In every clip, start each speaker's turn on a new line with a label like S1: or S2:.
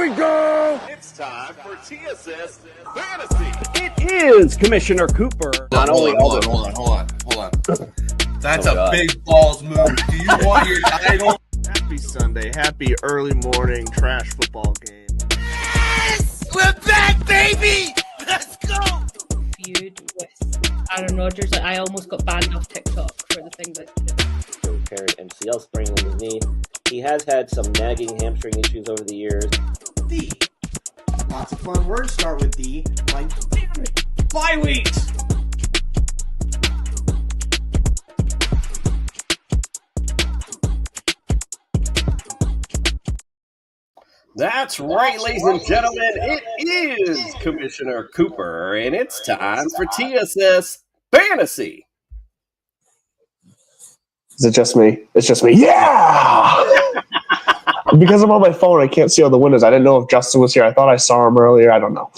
S1: we go!
S2: It's time for TSS Fantasy.
S1: It is Commissioner Cooper.
S3: Hold on. That's a big balls move. Do you want your title?
S4: Happy Sunday, happy early morning trash football game.
S5: Yes! We're back, baby! Let's go!
S6: Feud with Aaron Rodgers. I almost got banned off TikTok for the thing that
S7: Joe carried MCL sprain on his knee. He has had some nagging hamstring issues over the years.
S8: D. Lots of fun words start with D, like bye weeks.
S1: That's right, ladies and gentlemen. It is Commissioner Cooper, and it's time for TSS Fantasy.
S9: Is it just me? It's just me. Yeah! Because I'm on my phone, I can't see all the windows. I didn't know if Justin was here. I thought I saw him earlier. I don't know.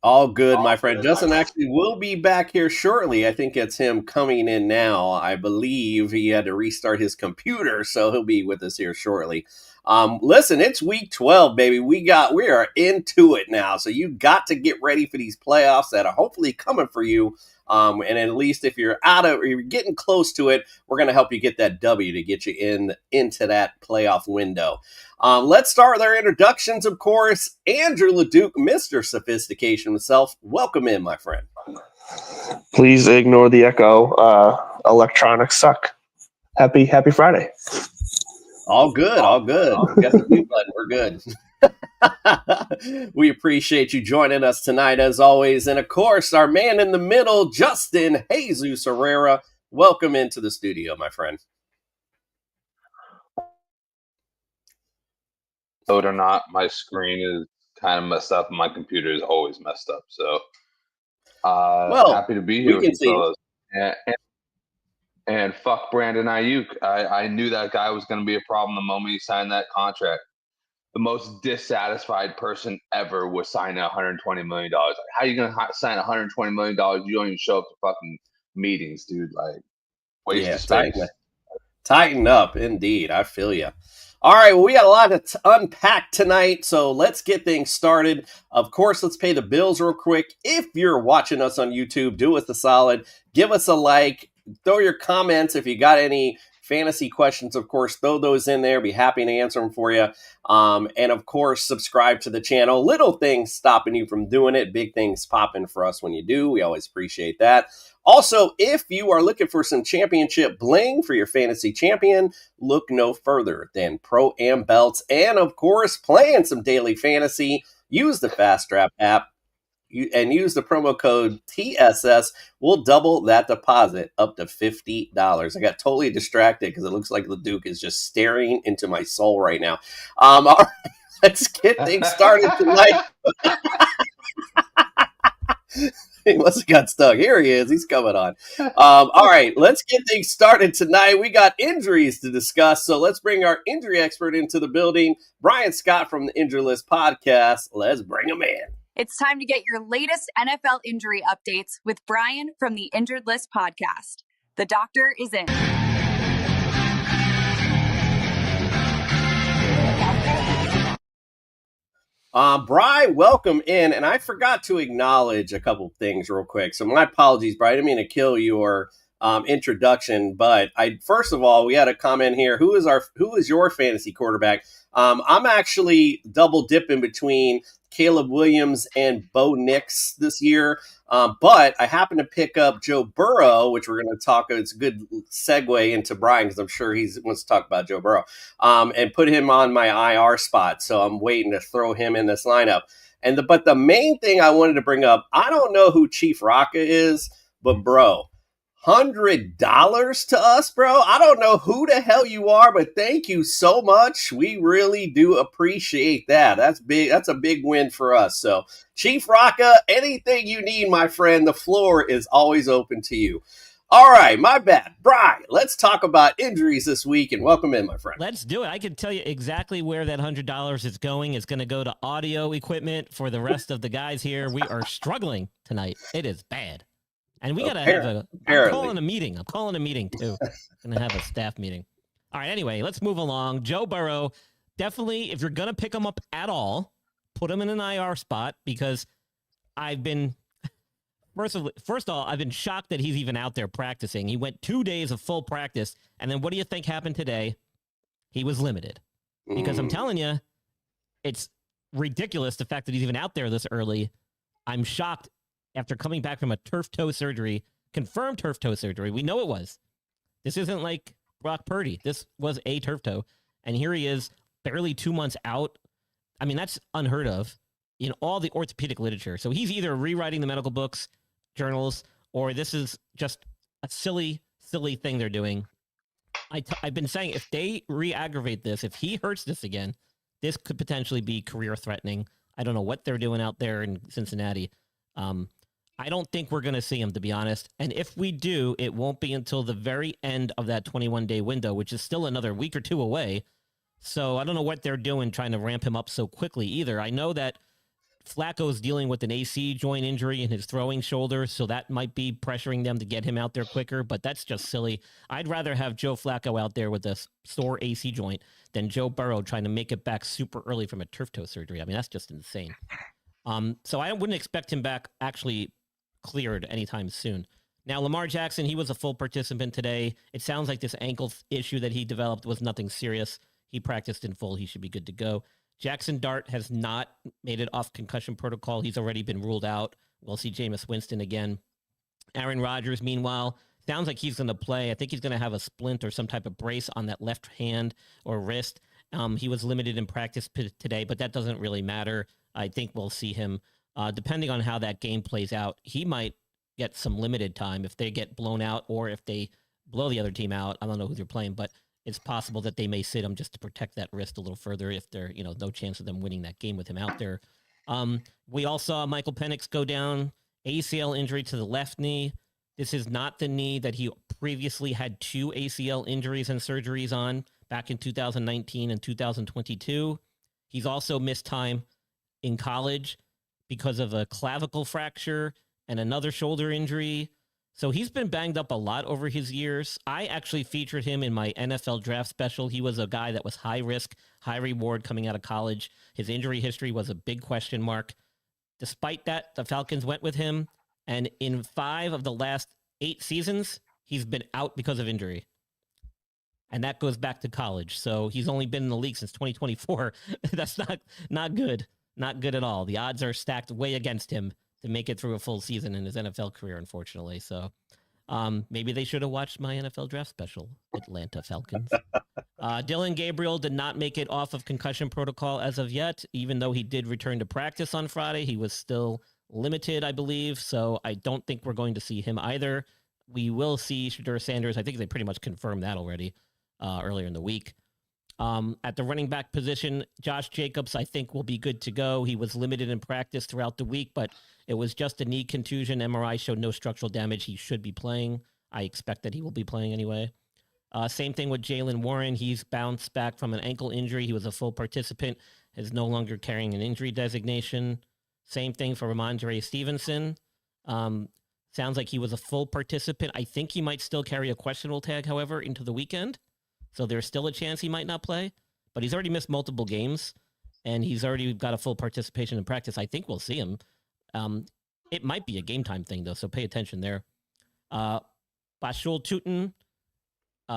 S1: All good, my friend. Justin actually will be back here shortly. I think it's him coming in now. I believe he had to restart his computer, so he'll be with us here shortly. Listen, it's week 12, baby. We are into it now. So you got to get ready for these playoffs that are hopefully coming for you. And at least if you're you're getting close to it, we're going to help you get that W to get you into that playoff window. Let's start with our introductions, of course. Andrew LeDuc, Mr. Sophistication himself. Welcome in, my friend.
S9: Please ignore the echo. Electronics suck. Happy Friday.
S1: All good. Got the mute button. We're good. We appreciate you joining us tonight, as always. And, of course, our man in the middle, Justin Jesus Herrera. Welcome into the studio, my friend.
S3: Or not, my screen is kind of messed up and my computer is always messed up. So, happy to be here with you fellas. And fuck Brandon Ayuk. I knew that guy was going to be a problem the moment he signed that contract. The most dissatisfied person ever was signing $120 million. Like, how are you going to sign $120 million? You don't even show up to fucking meetings, dude. Like, waste of space.
S1: Tighten up, indeed. I feel you. All right, well, we got a lot to unpack tonight, so let's get things started. Of course, let's pay the bills real quick. If you're watching us on YouTube, do us a solid. Give us a like. Throw your comments if you got any fantasy questions, of course, throw those in there. Be happy to answer them for you. And, of course, subscribe to the channel. Little things stopping you from doing it. Big things popping for us when you do. We always appreciate that. Also, if you are looking for some championship bling for your fantasy champion, look no further than Pro-Am Belts. And, of course, playing some daily fantasy. Use the Fast Draft app. And use the promo code TSS, we'll double that deposit up to $50. I got totally distracted because it looks like LeDuc is just staring into my soul right now. All right, let's get things started tonight. He must have got stuck. Here he is. He's coming on. All right, let's get things started tonight. We got injuries to discuss, so let's bring our injury expert into the building, Brian Scott from the Injury List podcast. Let's bring him in.
S10: It's time to get your latest NFL injury updates with Brian from the Injured List podcast. The doctor is in.
S1: Brian, welcome in. And I forgot to acknowledge a couple things real quick. So my apologies, Brian. I didn't mean to kill your introduction, but first of all, we had a comment here. Who is your fantasy quarterback? I'm actually double dipping between Caleb Williams and Bo Nix this year. But I happen to pick up Joe Burrow, which we're going to talk. It's a good segue into Brian because I'm sure he wants to talk about Joe Burrow, and put him on my IR spot. So I'm waiting to throw him in this lineup. But the main thing I wanted to bring up, I don't know who Chief Rocka is, but bro, $100 to us, bro. I don't know who the hell you are, but thank you so much. We really do appreciate that. That's big. That's a big win for us. So, Chief Rocka, anything you need, my friend, the floor is always open to you. All right, my bad. Brian, let's talk about injuries this week, and welcome in, my friend.
S11: Let's do it. I can tell you exactly where that $100 is going. It's going to go to audio equipment for the rest of the guys here. We are struggling tonight. It is bad. And we got to have I'm calling a meeting. I'm calling a meeting, too. Going to have a staff meeting. All right, anyway, let's move along. Joe Burrow, definitely, if you're going to pick him up at all, put him in an IR spot, because I've been, first of all, I've been shocked that he's even out there practicing. He went 2 days of full practice, and then what do you think happened today? He was limited. Because I'm telling you, it's ridiculous the fact that he's even out there this early. I'm shocked after coming back from a turf toe surgery, confirmed turf toe surgery. We know it was. This isn't like Brock Purdy. This was a turf toe. And here he is, barely 2 months out. I mean, that's unheard of in all the orthopedic literature. So he's either rewriting the medical books, journals, or this is just a silly thing they're doing. I've been saying, if they re-aggravate this, if he hurts this again, this could potentially be career-threatening. I don't know what they're doing out there in Cincinnati. I don't think we're going to see him, to be honest. And if we do, it won't be until the very end of that 21-day window, which is still another week or two away. So I don't know what they're doing trying to ramp him up so quickly either. I know that Flacco's dealing with an AC joint injury in his throwing shoulder, so that might be pressuring them to get him out there quicker, but that's just silly. I'd rather have Joe Flacco out there with a sore AC joint than Joe Burrow trying to make it back super early from a turf toe surgery. I mean, that's just insane. So I wouldn't expect him back actually cleared anytime soon. Now, Lamar Jackson, he was a full participant today. It sounds like this ankle issue that he developed was nothing serious. He practiced in full. He should be good to go. Jackson Dart has not made it off concussion protocol. He's already been ruled out. We'll see Jameis Winston again. Aaron Rodgers, meanwhile, sounds like he's going to play. I think he's going to have a splint or some type of brace on that left hand or wrist. He was limited in practice today, but that doesn't really matter. I think we'll see him. Depending on how that game plays out, he might get some limited time if they get blown out or if they blow the other team out. I don't know who they're playing, but it's possible that they may sit him just to protect that wrist a little further if they're, no chance of them winning that game with him out there. We all saw Michael Penix go down, ACL injury to the left knee. This is not the knee that he previously had 2 ACL injuries and surgeries on back in 2019 and 2022. He's also missed time in college because of a clavicle fracture and another shoulder injury. So he's been banged up a lot over his years. I actually featured him in my NFL draft special. He was a guy that was high risk, high reward coming out of college. His injury history was a big question mark. Despite that, the Falcons went with him. And in 5 of the last 8 seasons, he's been out because of injury. And that goes back to college. So he's only been in the league since 2024. That's not good. Not good at all. The odds are stacked way against him to make it through a full season in his NFL career, unfortunately. So maybe they should have watched my NFL draft special, Atlanta Falcons. Dylan Gabriel did not make it off of concussion protocol as of yet, even though he did return to practice on Friday. He was still limited, I believe, so I don't think we're going to see him either. We will see Shedeur Sanders. I think they pretty much confirmed that already earlier in the week. At the running back position, Josh Jacobs, I think, will be good to go. He was limited in practice throughout the week, but it was just a knee contusion. MRI showed no structural damage. He should be playing. I expect that he will be playing anyway. Same thing with Jalen Warren. He's bounced back from an ankle injury. He was a full participant, is no longer carrying an injury designation. Same thing for Ramondre Stevenson. Sounds like he was a full participant. I think he might still carry a questionable tag, however, into the weekend. So there's still a chance he might not play, but he's already missed multiple games, and he's already got a full participation in practice. I think we'll see him. It might be a game time thing, though, so pay attention there. Bashul Tutin,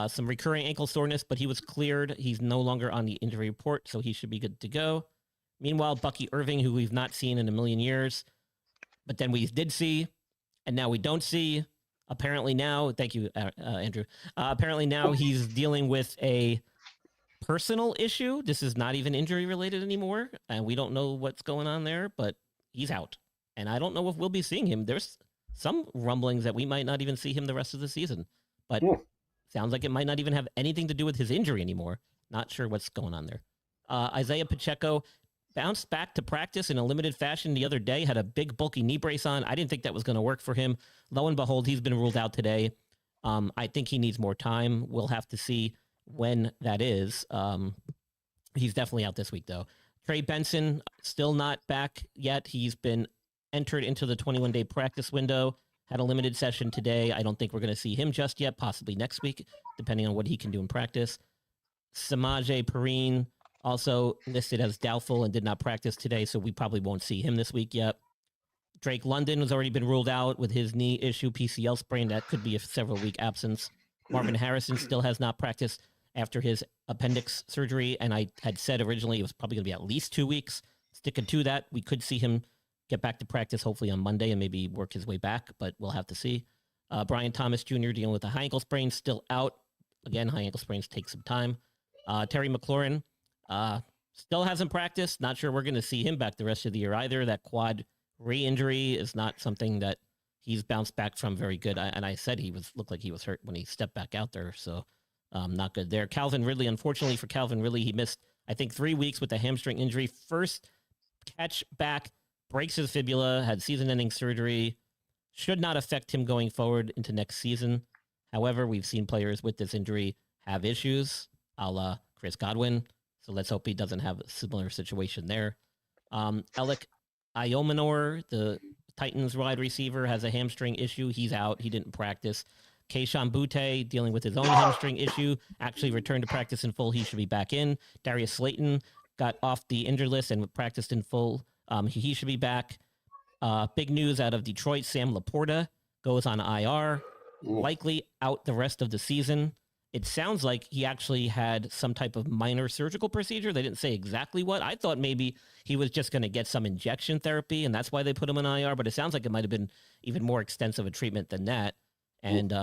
S11: some recurring ankle soreness, but he was cleared. He's no longer on the injury report, so he should be good to go. Meanwhile, Bucky Irving, who we've not seen in a million years, but then we did see, and now we don't see. Apparently now, thank you, Andrew. Apparently now he's dealing with a personal issue. This is not even injury related anymore, and we don't know what's going on there, but he's out. And I don't know if we'll be seeing him. There's some rumblings that we might not even see him the rest of the season, but sounds like it might not even have anything to do with his injury anymore. Not sure what's going on there. Isaiah Pacheco bounced back to practice in a limited fashion the other day, had a big bulky knee brace on. I didn't think that was going to work for him. Lo and behold, he's been ruled out today. I think he needs more time. We'll have to see when that is. He's definitely out this week, though. Trey Benson, still not back yet. He's been entered into the 21-day practice window, had a limited session today. I don't think we're going to see him just yet, possibly next week, depending on what he can do in practice. Samaje Perine, also listed as doubtful and did not practice today, so we probably won't see him this week yet. Drake London has already been ruled out with his knee issue, PCL sprain. That could be a several-week absence. Marvin Harrison still has not practiced after his appendix surgery, and I had said originally it was probably going to be at least 2 weeks. Sticking to that, we could see him get back to practice hopefully on Monday and maybe work his way back, but we'll have to see. Brian Thomas Jr. dealing with a high ankle sprain, still out. Again, high ankle sprains take some time. Terry McLaurin still hasn't practiced. Not sure we're going to see him back the rest of the year either. That quad re-injury is not something that he's bounced back from very good. And I said looked like he was hurt when he stepped back out there, so not good there. Calvin Ridley, unfortunately for Calvin Ridley, he missed, I think, 3 weeks with a hamstring injury. First catch back, breaks his fibula, had season-ending surgery. Should not affect him going forward into next season. However, we've seen players with this injury have issues, a la Chris Godwin. So let's hope he doesn't have a similar situation there. Alec Iomanor, the Titans wide receiver, has a hamstring issue. He's out. He didn't practice. Keishawn Butte, dealing with his own hamstring issue, actually returned to practice in full. He should be back in. Darius Slayton got off the injured list and practiced in full. He should be back. Big news out of Detroit, Sam Laporta goes on IR, likely out the rest of the season. It sounds like he actually had some type of minor surgical procedure. They didn't say exactly what. I thought maybe he was just going to get some injection therapy, and that's why they put him on IR, but it sounds like it might have been even more extensive a treatment than that, and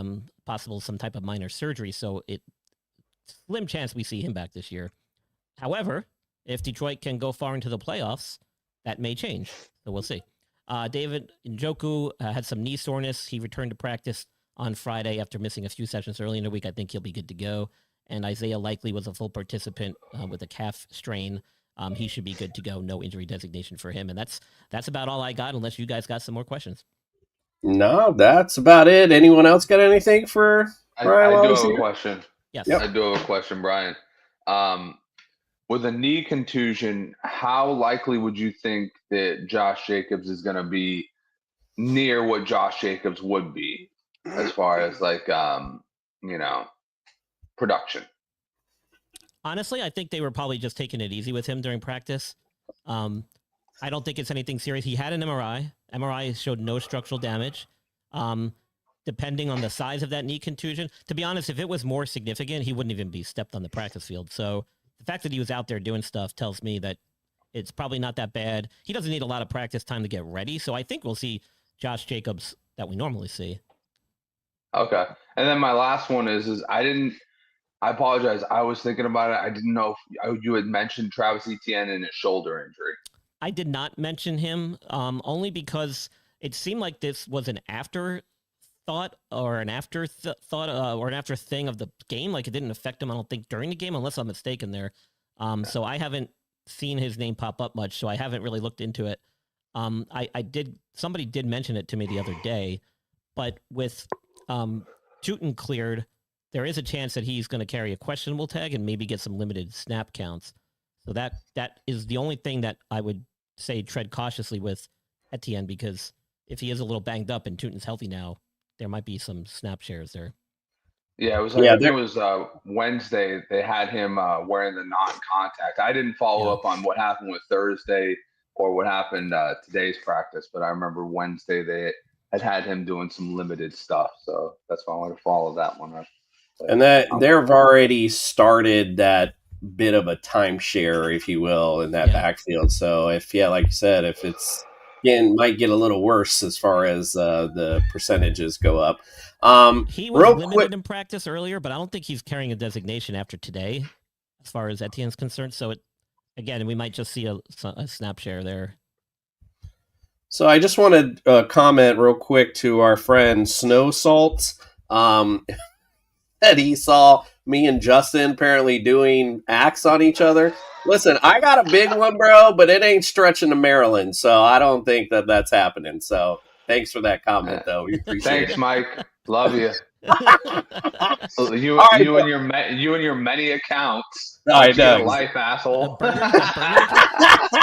S11: possible some type of minor surgery, so slim chance we see him back this year. However, if Detroit can go far into the playoffs, that may change, so we'll see. David Njoku had some knee soreness. He returned to practice on Friday after missing a few sessions early in the week. I think he'll be good to go. And Isaiah Likely was a full participant with a calf strain. He should be good to go. No injury designation for him. And that's about all I got, unless you guys got some more questions.
S1: No, that's about it. Anyone else got anything for Brian?
S3: I do have a question.
S11: Yes.
S3: Yep. I do have a question, Brian. With a knee contusion, how likely would you think that Josh Jacobs is going to be near what Josh Jacobs would be as far as production?
S11: Honestly, I think they were probably just taking it easy with him during practice. I don't think it's anything serious. He had an MRI. MRI showed no structural damage. Depending on the size of that knee contusion, to be honest, if it was more significant, he wouldn't even be stepped on the practice field. So the fact that he was out there doing stuff tells me that it's probably not that bad. He doesn't need a lot of practice time to get ready. So I think we'll see Josh Jacobs that we normally see.
S3: Okay. And then my last one is I apologize. I was thinking about it. I didn't know if you had mentioned Travis Etienne and his shoulder injury.
S11: I did not mention him only because it seemed like this was an afterthought or an after thing of the game. Like it didn't affect him, I don't think, during the game, unless I'm mistaken there. So I haven't seen his name pop up much, so I haven't really looked into it. Somebody did mention it to me the other day, but with Tootin cleared, there is a chance that he's going to carry a questionable tag and maybe get some limited snap counts. So that is the only thing that I would say tread cautiously with Etienne, because if he is a little banged up and Tootin's healthy now, there might be some snap shares there.
S3: Yeah, it was Wednesday. They had him wearing the non-contact. I didn't follow up on what happened with Thursday or what happened today's practice, but I remember Wednesday they had him doing some limited stuff. So that's why I want to follow that one up.
S1: And that they've already started that bit of a timeshare, if you will, in that backfield. So like you said, if it's might get a little worse as far as the percentages go up.
S11: He was limited in practice earlier, but I don't think he's carrying a designation after today, as far as Etienne's concerned. So we might just see a snap share there.
S1: So I just want to comment real quick to our friend Snow Salt that he saw me and Justin apparently doing acts on each other. Listen, I got a big one, bro, but it ain't stretching to Maryland, so I don't think that that's happening. So Thanks for that comment, though. We appreciate
S3: Thanks,
S1: it.
S3: Mike. Love you. You
S1: All right,
S3: and your many accounts.
S1: I
S3: Get a
S1: know.
S3: life, asshole.
S11: We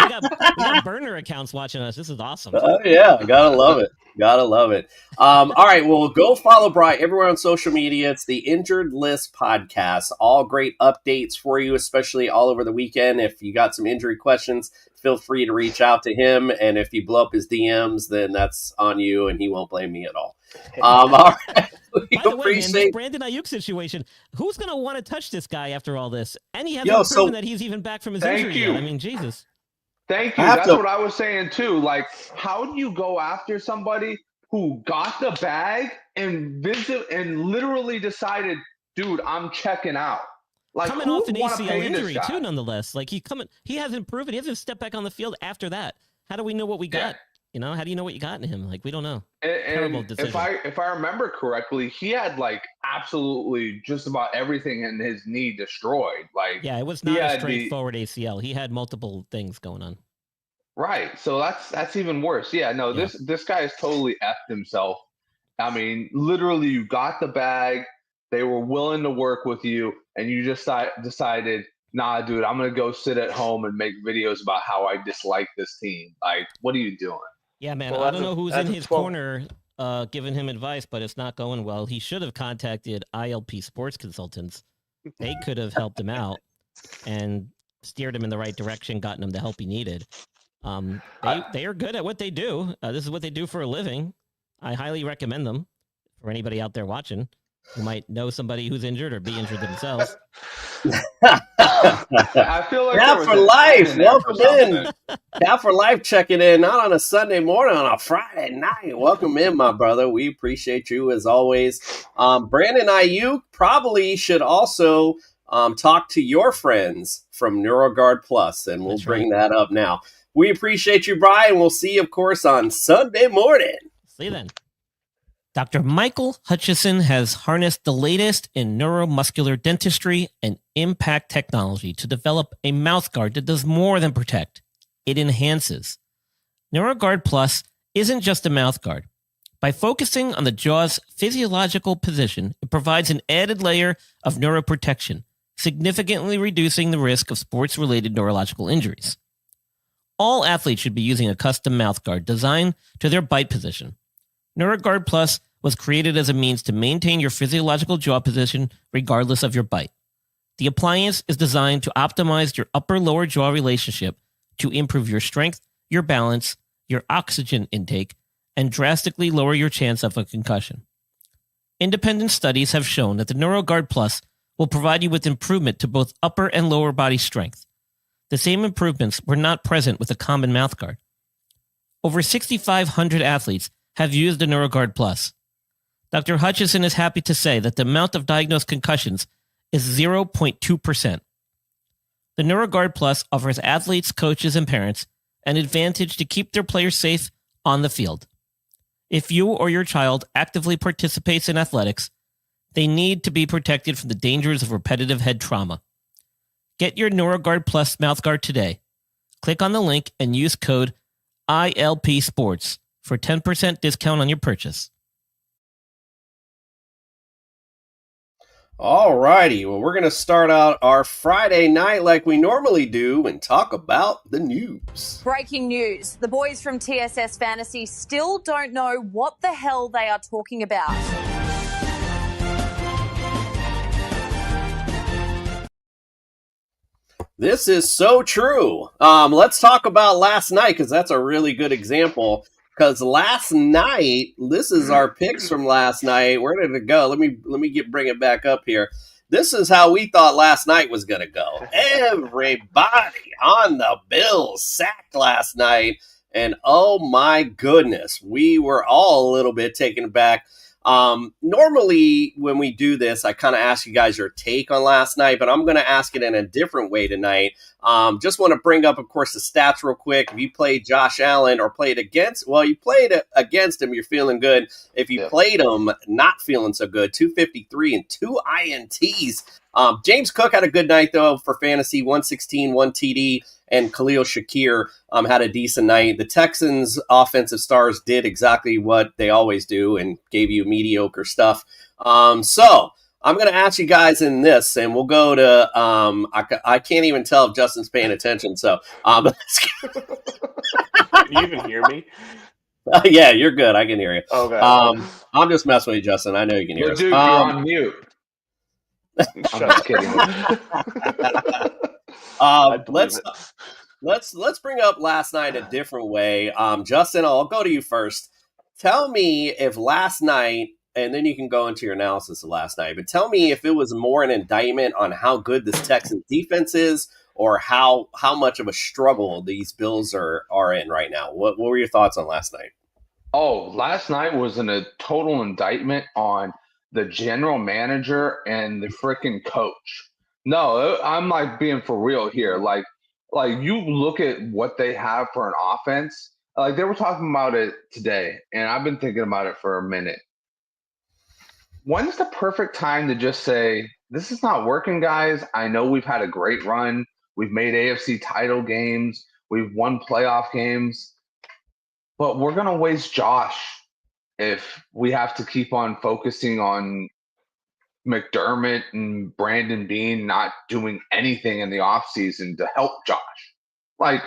S11: got burner accounts watching us. This is awesome.
S1: Oh, yeah. Gotta love it. Gotta love it. All right. Well, go follow Bry everywhere on social media. It's the Injured List Podcast. All great updates for you, especially all over the weekend. If you got some injury questions, feel free to reach out to him. And if you blow up his DMs, then that's on you, and he won't blame me at all. All right.
S11: By the way, man, this Brandon Ayuk situation, who's going to want to touch this guy after all this? And he hasn't proven that he's even back from his injury yet. I mean, Jesus.
S3: Thank you. That's what I was saying, too. Like, how do you go after somebody who got the bag and literally decided, dude, I'm checking out? Like,
S11: coming off an ACL injury, too, nonetheless. Like, he hasn't proven. He hasn't stepped back on the field after that. How do we know what we got? You know, how do you know what you got in him? Like, we don't know. Terrible decision.
S3: If I remember correctly, he had like absolutely just about everything in his knee destroyed. Like,
S11: yeah, it was not a straightforward ACL. He had multiple things going on.
S3: Right. So that's even worse. Yeah. No, this guy has totally effed himself. I mean, literally, you got the bag. They were willing to work with you, and you just decided, nah, dude, I'm gonna go sit at home and make videos about how I dislike this team. Like, what are you doing?
S11: Yeah, man, I don't know who's in his corner giving him advice, but it's not going well. He should have contacted ILP Sports Consultants. They could have helped him out and steered him in the right direction, gotten him the help he needed. They are good at what they do. This is what they do for a living. I highly recommend them for anybody out there watching who might know somebody who's injured or be injured themselves.
S3: I feel like
S1: Cat for Life, welcome in. Cat for Life checking in, not on a Sunday morning, on a Friday night. Welcome in, my brother. We appreciate you as always. Brandon Ayuk probably should also talk to your friends from NeuroGuard Plus, and we'll bring that up now. We appreciate you, Brian. We'll see you, of course, on Sunday morning.
S11: See you then. Dr. Michael Hutchison has harnessed the latest in neuromuscular dentistry and impact technology to develop a mouthguard that does more than protect. It enhances. NeuroGuard Plus isn't just a mouthguard. By focusing on the jaw's physiological position, it provides an added layer of neuroprotection, significantly reducing the risk of sports-related neurological injuries. All athletes should be using a custom mouthguard designed to their bite position. NeuroGuard Plus was created as a means to maintain your physiological jaw position regardless of your bite. The appliance is designed to optimize your upper-lower jaw relationship to improve your strength, your balance, your oxygen intake, and drastically lower your chance of a concussion. Independent studies have shown that the NeuroGuard Plus will provide you with improvement to both upper and lower body strength. The same improvements were not present with a common mouthguard. Over 6,500 athletes have used the NeuroGuard Plus. Dr. Hutchison is happy to say that the amount of diagnosed concussions is 0.2%. The NeuroGuard Plus offers athletes, coaches, and parents an advantage to keep their players safe on the field. If you or your child actively participates in athletics, they need to be protected from the dangers of repetitive head trauma. Get your NeuroGuard Plus mouthguard today. Click on the link and use code ILP Sports for 10% discount on your purchase.
S1: All righty. Well, we're going to start out our Friday night like we normally do and talk about the news.
S10: Breaking news. The boys from TSS Fantasy still don't know what the hell they are talking about.
S1: This is so true. Let's talk about last night because that's a really good example. Because last night, this is our picks from last night. Where did it go? Let me bring it back up here. This is how we thought last night was going to go. Everybody on the Bills sacked last night, and oh my goodness, we were all a little bit taken aback. Normally when we do this, I kind of ask you guys your take on last night, but I'm going to ask it in a different way tonight. Just want to bring up, of course, the stats real quick. If you played Josh Allen or played against, well, you played against him, you're feeling good. If you played him, not feeling so good, 253 and 2 INTs. James Cook had a good night, though, for fantasy, 116, 1 TD, and Khalil Shakir had a decent night. The Texans' offensive stars did exactly what they always do and gave you mediocre stuff. So I'm going to ask you guys in this, and we'll go to I can't even tell if Justin's paying attention. So
S9: can you even hear me?
S1: Yeah, you're good. I can hear you.
S9: Okay.
S1: I'm just messing with you, Justin. I know you can hear us.
S3: Dude, you're on mute. I'm just kidding.
S1: Let's bring up last night a different way. Justin, I'll go to you first. Tell me if last night, and then you can go into your analysis of last night, but tell me if it was more an indictment on how good this Texans defense is, or how much of a struggle these Bills are in right now. What were your thoughts on last night?
S3: Oh, last night was a total indictment on the general manager and the freaking coach. No, I'm like being for real here. Like you look at what they have for an offense. Like they were talking about it today, and I've been thinking about it for a minute. When's the perfect time to just say, this is not working, guys? I know we've had a great run. We've made AFC title games. We've won playoff games. But we're going to waste Josh if we have to keep on focusing on McDermott and Brandon Beane not doing anything in the offseason to help Josh. Like,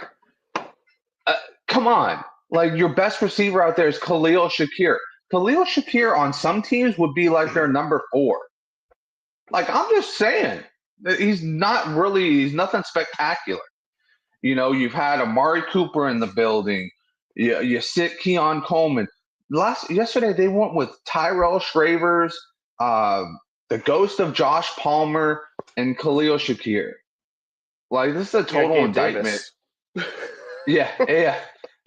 S3: come on. Like, your best receiver out there is Khalil Shakir. Khalil Shakir on some teams would be like their number 4. Like, I'm just saying. He's nothing spectacular. You know, you've had Amari Cooper in the building. You sit Keon Coleman. Yesterday they went with Tyrell Shravers, the ghost of Josh Palmer, and Khalil Shakir. Like, this is a total indictment. Yeah.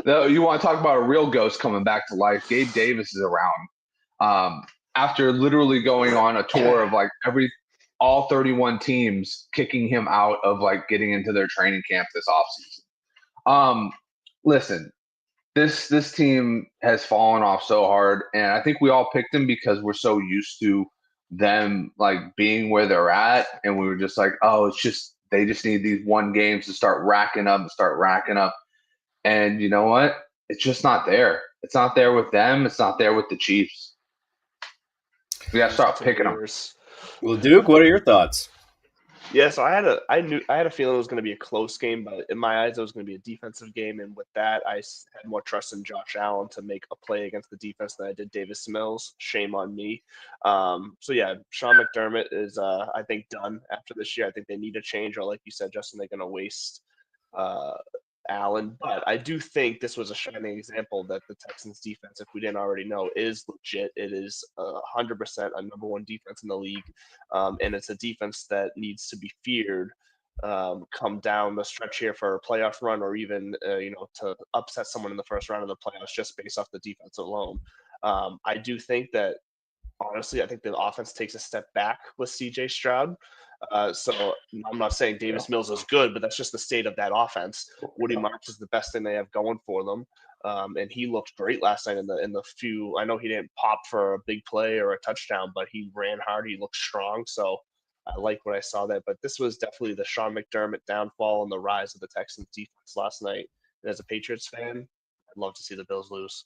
S3: No, you want to talk about a real ghost coming back to life? Gabe Davis is around. After literally going on a tour of like all 31 teams kicking him out of like getting into their training camp this offseason. Listen, this team has fallen off so hard, and I think we all picked them because we're so used to them like being where they're at, and we were just like, oh, they just need these one games to start racking up. And you know what? It's just not there. It's not there with them. It's not there with the Chiefs. We got to start picking them.
S1: Well, Duke, what are your thoughts?
S9: Yeah, so I had a feeling it was going to be a close game, but in my eyes, it was going to be a defensive game. And with that, I had more trust in Josh Allen to make a play against the defense than I did Davis Mills. Shame on me. So yeah, Sean McDermott is, I think, done after this year. I think they need a change, or like you said, Justin, they're going to waste Allen. But I do think this was a shining example that the Texans defense, if we didn't already know, is legit. It is 100% a number 1 defense in the league. And it's a defense that needs to be feared come down the stretch here for a playoff run, or even, to upset someone in the first round of the playoffs just based off the defense alone. I do think that, honestly, I think the offense takes a step back with C.J. Stroud. So I'm not saying Davis Mills is good, but that's just the state of that offense. Woody Marks is the best thing they have going for them. And he looked great last night in the few. I know he didn't pop for a big play or a touchdown, but he ran hard. He looked strong. So I like what I saw there. But this was definitely the Sean McDermott downfall and the rise of the Texans defense last night. And as a Patriots fan, I'd love to see the Bills lose.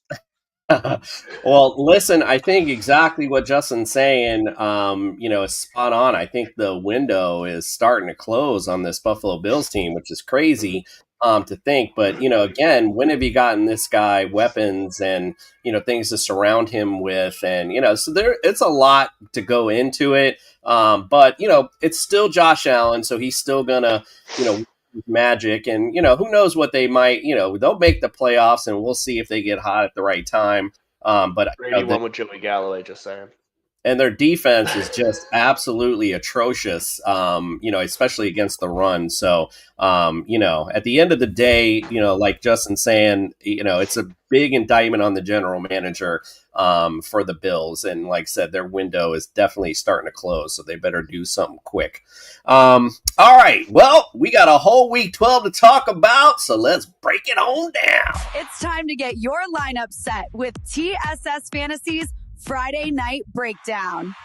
S1: Well, listen, I think exactly what Justin's saying, is spot on. I think the window is starting to close on this Buffalo Bills team, which is crazy to think. But, again, when have you gotten this guy weapons and, things to surround him with? And, so it's a lot to go into it. But, it's still Josh Allen, so he's still going to, magic, and who knows what they might, they'll make the playoffs, and we'll see if they get hot at the right time. But
S9: Brady won with Joey Galloway, just saying.
S1: And their defense is just absolutely atrocious, especially against the run. So, at the end of the day, like Justin's saying, it's a big indictment on the general manager for the Bills. And like I said, their window is definitely starting to close, so they better do something quick. All right. Well, we got a whole week 12 to talk about, so let's break it on down.
S10: It's time to get your lineup set with TSS Fantasy's Friday Night Breakdown.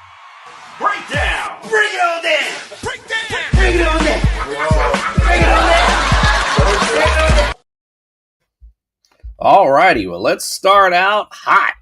S2: Breakdown!
S5: Bring it on down!
S2: Breakdown!
S5: Bring it on down! Bring it on down!
S1: All righty, well, let's start out hot.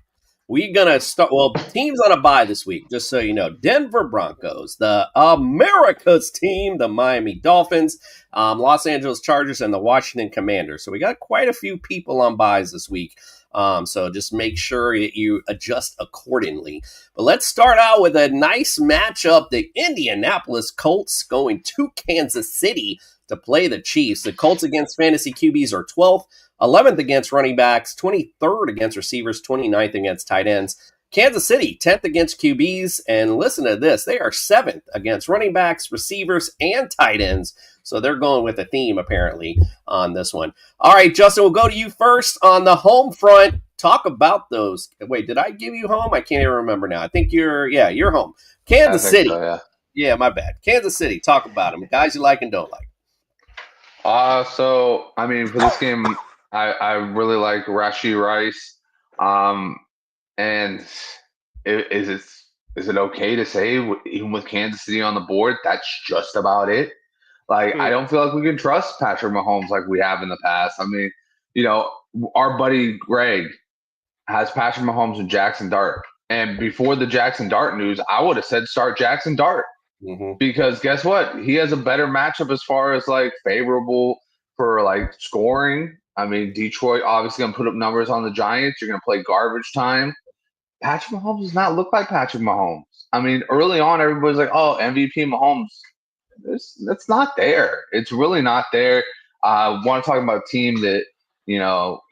S1: We're going to start, teams on a bye this week, just so you know. Denver Broncos, the America's team, the Miami Dolphins, Los Angeles Chargers, and the Washington Commanders. So we got quite a few people on byes this week. So just make sure that you adjust accordingly. But let's start out with a nice matchup. The Indianapolis Colts going to Kansas City to play the Chiefs. The Colts against fantasy QBs are 12th. 11th against running backs, 23rd against receivers, 29th against tight ends. Kansas City, 10th against QBs, and listen to this, they are 7th against running backs, receivers, and tight ends. So they're going with a theme, apparently, on this one. All right, Justin, we'll go to you first on the home front. Talk about those. Wait, did I give you home? I can't even remember now. I think you're home. Kansas City.
S3: So,
S1: yeah, my bad. Kansas City, talk about them. Guys you like and don't like.
S3: So, I mean, for this game, I really like Rashee Rice. And is it okay to say, even with Kansas City on the board, that's just about it? Like, I don't feel like we can trust Patrick Mahomes like we have in the past. I mean, our buddy Greg has Patrick Mahomes and Jackson Dart. And before the Jackson Dart news, I would have said start Jackson Dart. Because guess what? He has a better matchup as far as like favorable for like scoring. I mean, Detroit obviously going to put up numbers on the Giants. You're going to play garbage time. Patrick Mahomes does not look like Patrick Mahomes. I mean, early on, everybody's like, oh, MVP Mahomes. That's not there. It's really not there. I want to talk about a team that,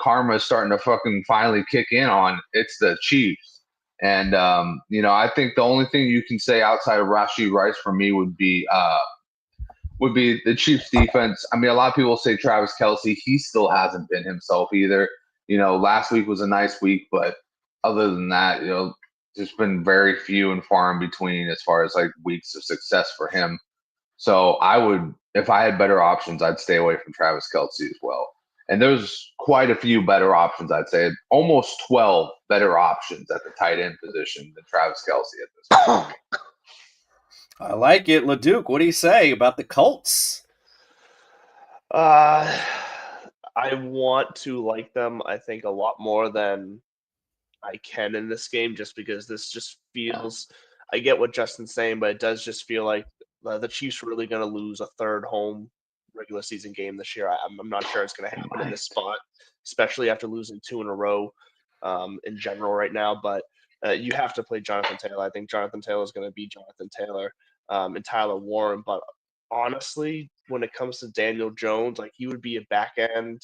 S3: karma is starting to fucking finally kick in on. It's the Chiefs. And, I think the only thing you can say outside of Rashee Rice for me would be the Chiefs defense. I mean, a lot of people say Travis Kelce. He still hasn't been himself either. Last week was a nice week, but other than that, there's been very few and far in between as far as like weeks of success for him. So if I had better options, I'd stay away from Travis Kelce as well. And there's quite a few better options, I'd say. Almost 12 better options at the tight end position than Travis Kelce at this point.
S1: I like it. LeDuc, what do you say about the Colts?
S9: I want to like them, I think, a lot more than I can in this game, just because this just feels – I get what Justin's saying, but it does just feel like the Chiefs are really going to lose a third home regular season game this year. I'm not sure it's going to happen in this spot, especially after losing 2 in a row in general right now. But you have to play Jonathan Taylor. I think Jonathan Taylor is going to be Jonathan Taylor and Tyler Warren. But honestly, when it comes to Daniel Jones, like he would be a back end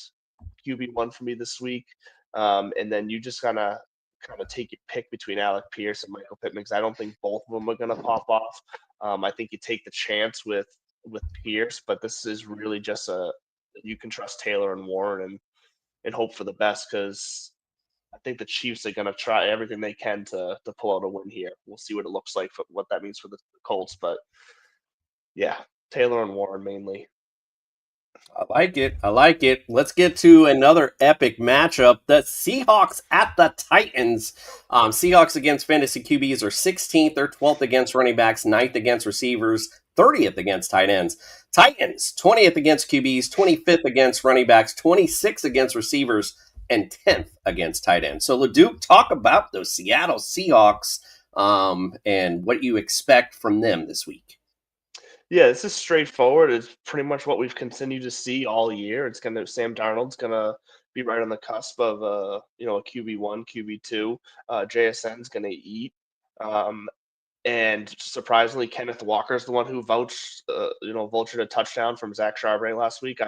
S9: QB1 for me this week. And then you just kind of take your pick between Alec Pierce and Michael Pittman, because I don't think both of them are going to pop off. I think you take the chance with Pierce, but this is really just you can trust Taylor and Warren and hope for the best, because I think the Chiefs are going to try everything they can to pull out a win here. We'll see what it looks like, for what that means for the Colts, but yeah, Taylor and Warren mainly.
S1: I like it. Let's get to another epic matchup. The Seahawks at the Titans. Seahawks against fantasy QBs are 16th. They're 12th against running backs, 9th against receivers, 30th against tight ends. Titans, 20th against QBs, 25th against running backs, 26th against receivers, and 10th against tight ends. So, LeDuc, talk about those Seattle Seahawks and what you expect from them this week.
S9: Yeah, this is straightforward. It's pretty much what we've continued to see all year. Sam Darnold's gonna be right on the cusp of a QB1, QB2. JSN's gonna eat. And surprisingly, Kenneth Walker's the one who vultured a touchdown from Zach Charbonnet last week.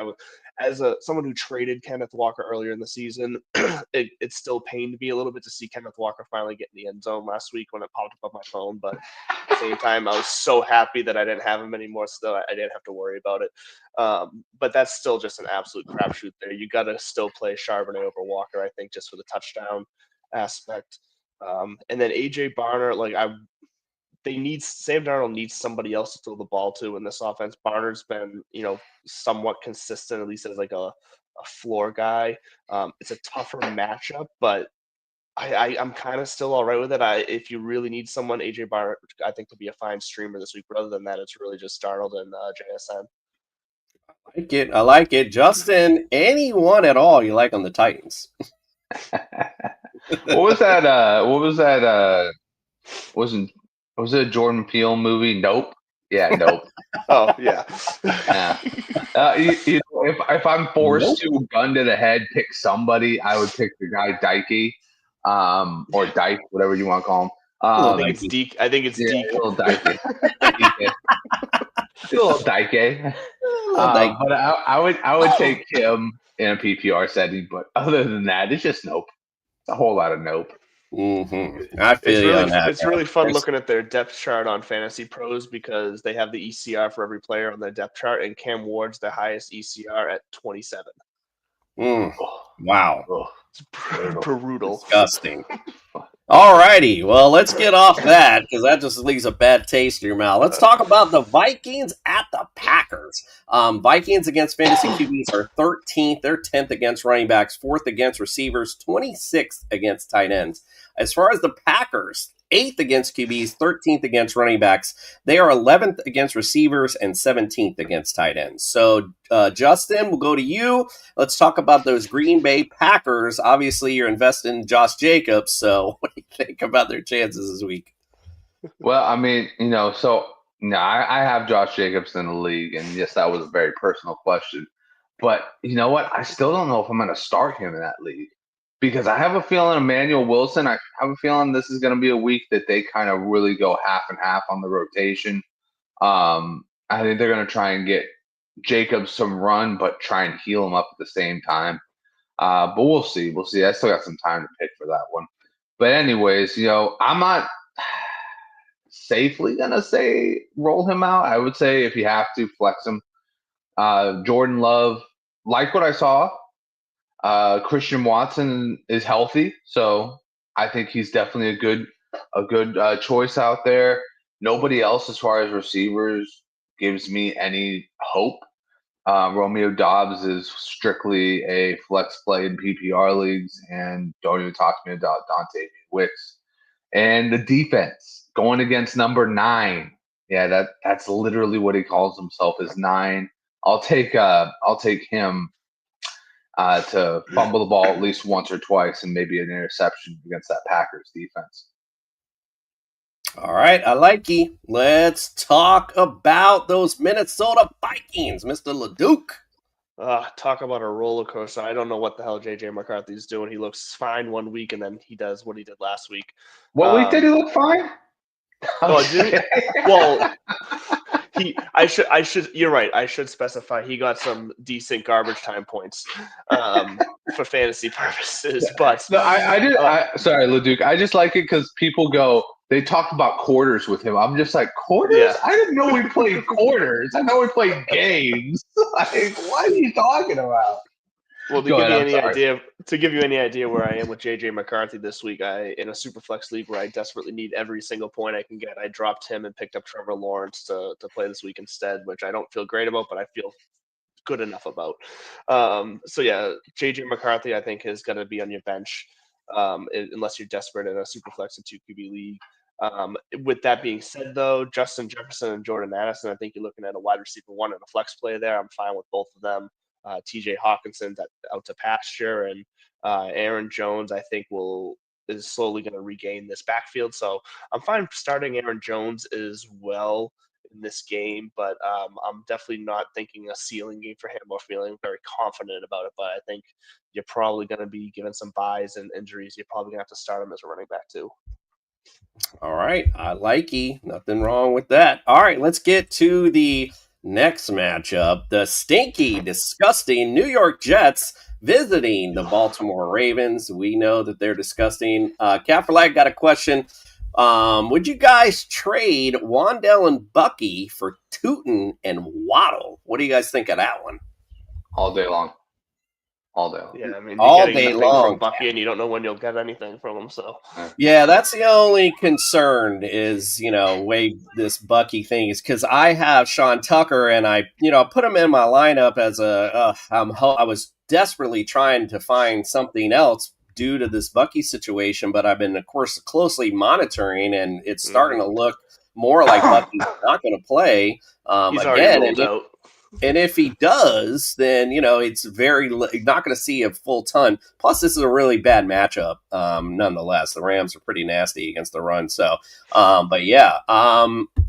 S9: As someone who traded Kenneth Walker earlier in the season, it still pained me a little bit to see Kenneth Walker finally get in the end zone last week when it popped up on my phone. But at the same time, I was so happy that I didn't have him anymore, so I didn't have to worry about it. But that's still just an absolute crapshoot there. You got to still play Charbonnet over Walker, I think, just for the touchdown aspect. And then AJ Barner, Sam Darnold needs somebody else to throw the ball to in this offense. Barner's been, somewhat consistent, at least as like a floor guy. It's a tougher matchup, but I'm kind of still all right with it. If you really need someone, AJ Barner, I think, could be a fine streamer this week. But other than that, it's really just Darnold and JSN.
S1: I like it. Justin, anyone at all you like on the Titans?
S3: What was that? Was it a Jordan Peele movie? Nope. Yeah, nope.
S9: Oh yeah.
S3: Yeah. If I'm forced to gun to the head pick somebody, I would pick the guy Dikey, or Dyke, whatever you want to call him.
S9: I think it's Deke. Deke.
S3: A little Dikey. A little Dike. But I would take him in a PPR setting. But other than that, it's just nope. It's a whole lot of nope.
S1: Mm-hmm. I feel you on that.
S9: It's really fun looking at their depth chart on Fantasy Pros because they have the ECR for every player on their depth chart, and Cam Ward's the highest ECR at 27.
S1: Wow.
S9: It's brutal.
S1: Disgusting. All righty. Well, let's get off that because that just leaves a bad taste in your mouth. Let's talk about the Vikings at the Packers. Vikings against fantasy QBs are 13th. They're 10th against running backs, 4th against receivers, 26th against tight ends. As far as the Packers, 8th against QBs, 13th against running backs. They are 11th against receivers and 17th against tight ends. So, Justin, we'll go to you. Let's talk about those Green Bay Packers. Obviously, you're investing in Josh Jacobs. So, what do you think about their chances this week?
S3: Well, I mean, I have Josh Jacobs in the league, and yes, that was a very personal question. But you know what? I still don't know if I'm going to start him in that league. Because I have a feeling Emmanuel Wilson, I have a feeling this is going to be a week that they kind of really go half and half on the rotation. I think they're going to try and get Jacobs some run, but try and heal him up at the same time. But we'll see. We'll see. I still got some time to pick for that one. But anyways, I'm not safely going to say roll him out. I would say if you have to, flex him. Jordan Love, like what I saw. Christian Watson is healthy, so I think he's definitely a good choice out there. Nobody else, as far as receivers, gives me any hope. Romeo Dobbs is strictly a flex play in PPR leagues, and don't even talk to me about Dante Wicks. And the defense going against number 9. Yeah, that's literally what he calls himself, is 9. I'll take him. To fumble the ball at least once or twice and maybe an interception against that Packers defense.
S1: All right, I like you. Let's talk about those Minnesota Vikings, Mr. LeDuc.
S9: Talk about a roller coaster. I don't know what the hell JJ McCarthy's doing. He looks fine one week, and then he does what he did last week.
S3: What week did he look fine?
S9: Oh, did he? Well, I should. You're right. I should specify he got some decent garbage time points for fantasy purposes. But
S3: no, sorry, LeDuc. I just like it because people go. They talk about quarters with him. I'm just like, quarters? Yeah. I didn't know we played quarters. I know we played games. Like, what are you talking about?
S9: Well, to give you any idea where I am with JJ McCarthy this week, in a Superflex league where I desperately need every single point I can get, I dropped him and picked up Trevor Lawrence to play this week instead, which I don't feel great about, but I feel good enough about. So yeah, JJ McCarthy I think is going to be on your bench unless you're desperate in a Superflex and 2 QB league. With that being said, though, Justin Jefferson and Jordan Addison, I think you're looking at a wide receiver 1 and a flex play there. I'm fine with both of them. TJ Hawkinson's out to pasture, and Aaron Jones, I think, is slowly going to regain this backfield. So I'm fine starting Aaron Jones as well in this game, but I'm definitely not thinking a ceiling game for him or feeling very confident about it. But I think you're probably going to be given some buys and injuries. You're probably going to have to start him as a running back too.
S1: All right, I like you. Nothing wrong with that. All right, let's get to the next matchup. The stinky, disgusting New York Jets visiting the Baltimore Ravens. We know that they're disgusting. Kaepernick got a question. Would you guys trade Wandell and Bucky for Tootin and Waddle? What do you guys think of that one?
S3: All day long. All day long.
S9: Yeah, I mean,
S1: all day long
S9: from Bucky, and you don't know when you'll get anything from him. So
S1: yeah, that's the only concern is way this Bucky thing is because I have Sean Tucker and I put him in my lineup as I was desperately trying to find something else due to this Bucky situation, but I've been of course closely monitoring and it's starting to look more like Bucky's not going to play
S9: he's already ruled out.
S1: And if he does, then, it's not going to see a full ton. Plus, this is a really bad matchup, nonetheless. The Rams are pretty nasty against the run. So, but yeah,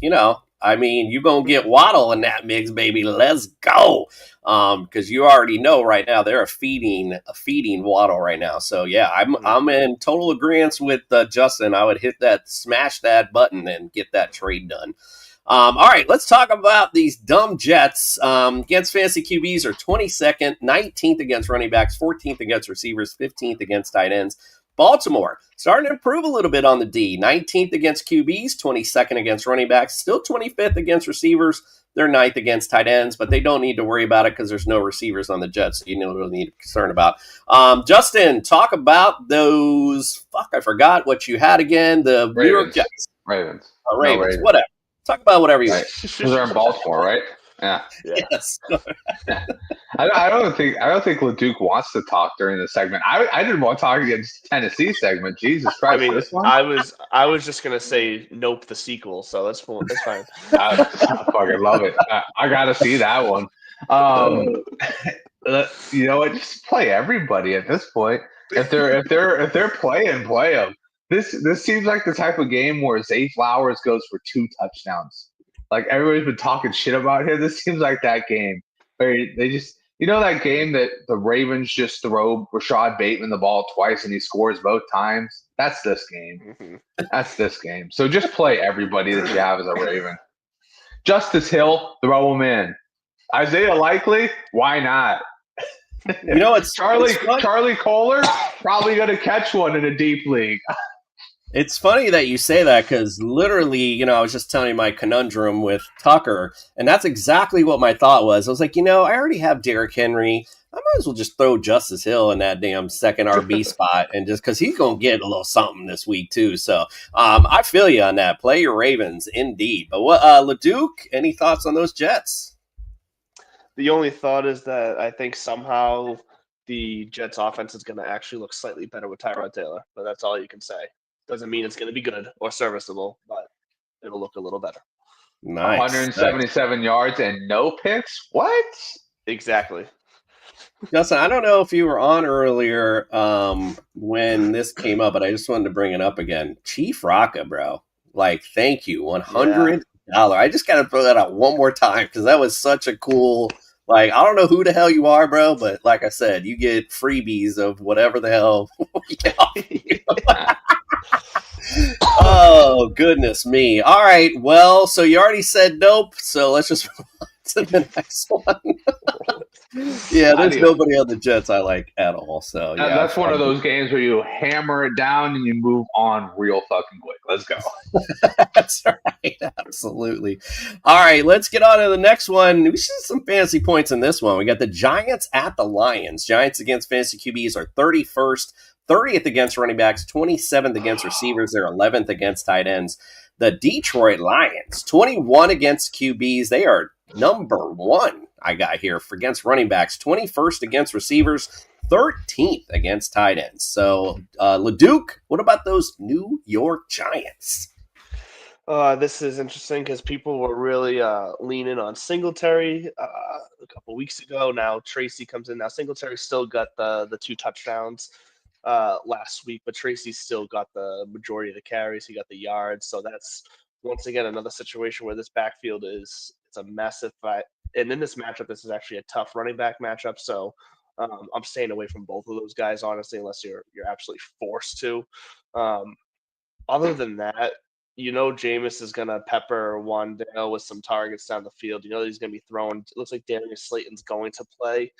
S1: you're going to get Waddle in that mix, baby. Let's go. Because you already know right now they're feeding Waddle right now. So, yeah, I'm in total agreement with Justin. I would smash that button and get that trade done. All right, let's talk about these dumb Jets. Against fantasy QBs are 22nd, 19th against running backs, 14th against receivers, 15th against tight ends. Baltimore starting to improve a little bit on the D. 19th against QBs, 22nd against running backs, still 25th against receivers. They're 9th against tight ends, but they don't need to worry about it because there's no receivers on the Jets, so you don't really need to be concerned about. Justin, talk about those. I forgot what you had again. The
S3: Ravens.
S1: New York Jets.
S3: Ravens.
S1: Ravens. Whatever. Talk about whatever you want.
S3: Because they're in Baltimore, right? Yeah.
S1: Yes.
S3: I don't think LeDuc wants to talk during the segment. I didn't want to talk against Tennessee segment. Jesus Christ!
S9: I mean,
S3: this one?
S9: I was just gonna say Nope the sequel, so that's fine.
S3: I fucking love it. I gotta see that one. You know what? Just play everybody at this point. If they're playing, play them. This seems like the type of game where Zay Flowers goes for 2 touchdowns. Like everybody's been talking shit about him. This seems like that game where they just, that game that the Ravens just throw Rashad Bateman the ball twice and he scores both times. That's this game.
S9: Mm-hmm.
S3: That's this game. So just play everybody that you have as a Raven. Justice Hill, throw him in. Isaiah Likely, why not?
S1: It's
S3: Charlie Kohler probably going to catch one in a deep league.
S1: It's funny that you say that because literally, I was just telling you my conundrum with Tucker, and that's exactly what my thought was. I was like, I already have Derrick Henry. I might as well just throw Justice Hill in that damn second RB spot, and just because he's going to get a little something this week too. So I feel you on that. Play your Ravens, indeed. But what, LeDuc, any thoughts on those Jets?
S9: The only thought is that I think somehow the Jets offense is going to actually look slightly better with Tyrod Taylor, but that's all you can say. Doesn't mean it's going to be good or serviceable, but it'll look a little better.
S1: Nice.
S3: 177 yards and no picks? What?
S9: Exactly.
S1: Justin, I don't know if you were on earlier when this came up, but I just wanted to bring it up again. Chief Rocka, bro. Thank you. $100. Yeah. I just got to throw that out one more time because that was such a cool... I don't know who the hell you are, bro, but like I said, you get freebies of whatever the hell we offer you. Oh, goodness me. All right. Well, so you already said nope. So let's just move on to the next one. Yeah, there's nobody on the Jets I like at all. So yeah,
S3: that's one of those games where you hammer it down and you move on real fucking quick. Let's go.
S1: That's right. Absolutely. All right, let's get on to the next one. We see some fantasy points in this one. We got the Giants at the Lions. Giants against fantasy QBs are 31st. 30th against running backs, 27th against receivers. They're 11th against tight ends. The Detroit Lions, 21 against QBs. They are number 1, I got here, for against running backs, 21st against receivers, 13th against tight ends. So, LeDuc, what about those New York Giants?
S9: This is interesting because people were really leaning on Singletary a couple weeks ago. Now Tracy comes in. Now Singletary still got the 2 touchdowns last week, but Tracy still got the majority of the carries. He got the yards. So that's once again another situation where this backfield it's a massive fight. And in this matchup, this is actually a tough running back matchup. So I'm staying away from both of those guys, honestly, unless you're absolutely forced to. Other than that, Jameis is going to pepper Wandale with some targets down the field. He's going to be throwing. It looks like Darius Slayton's going to play.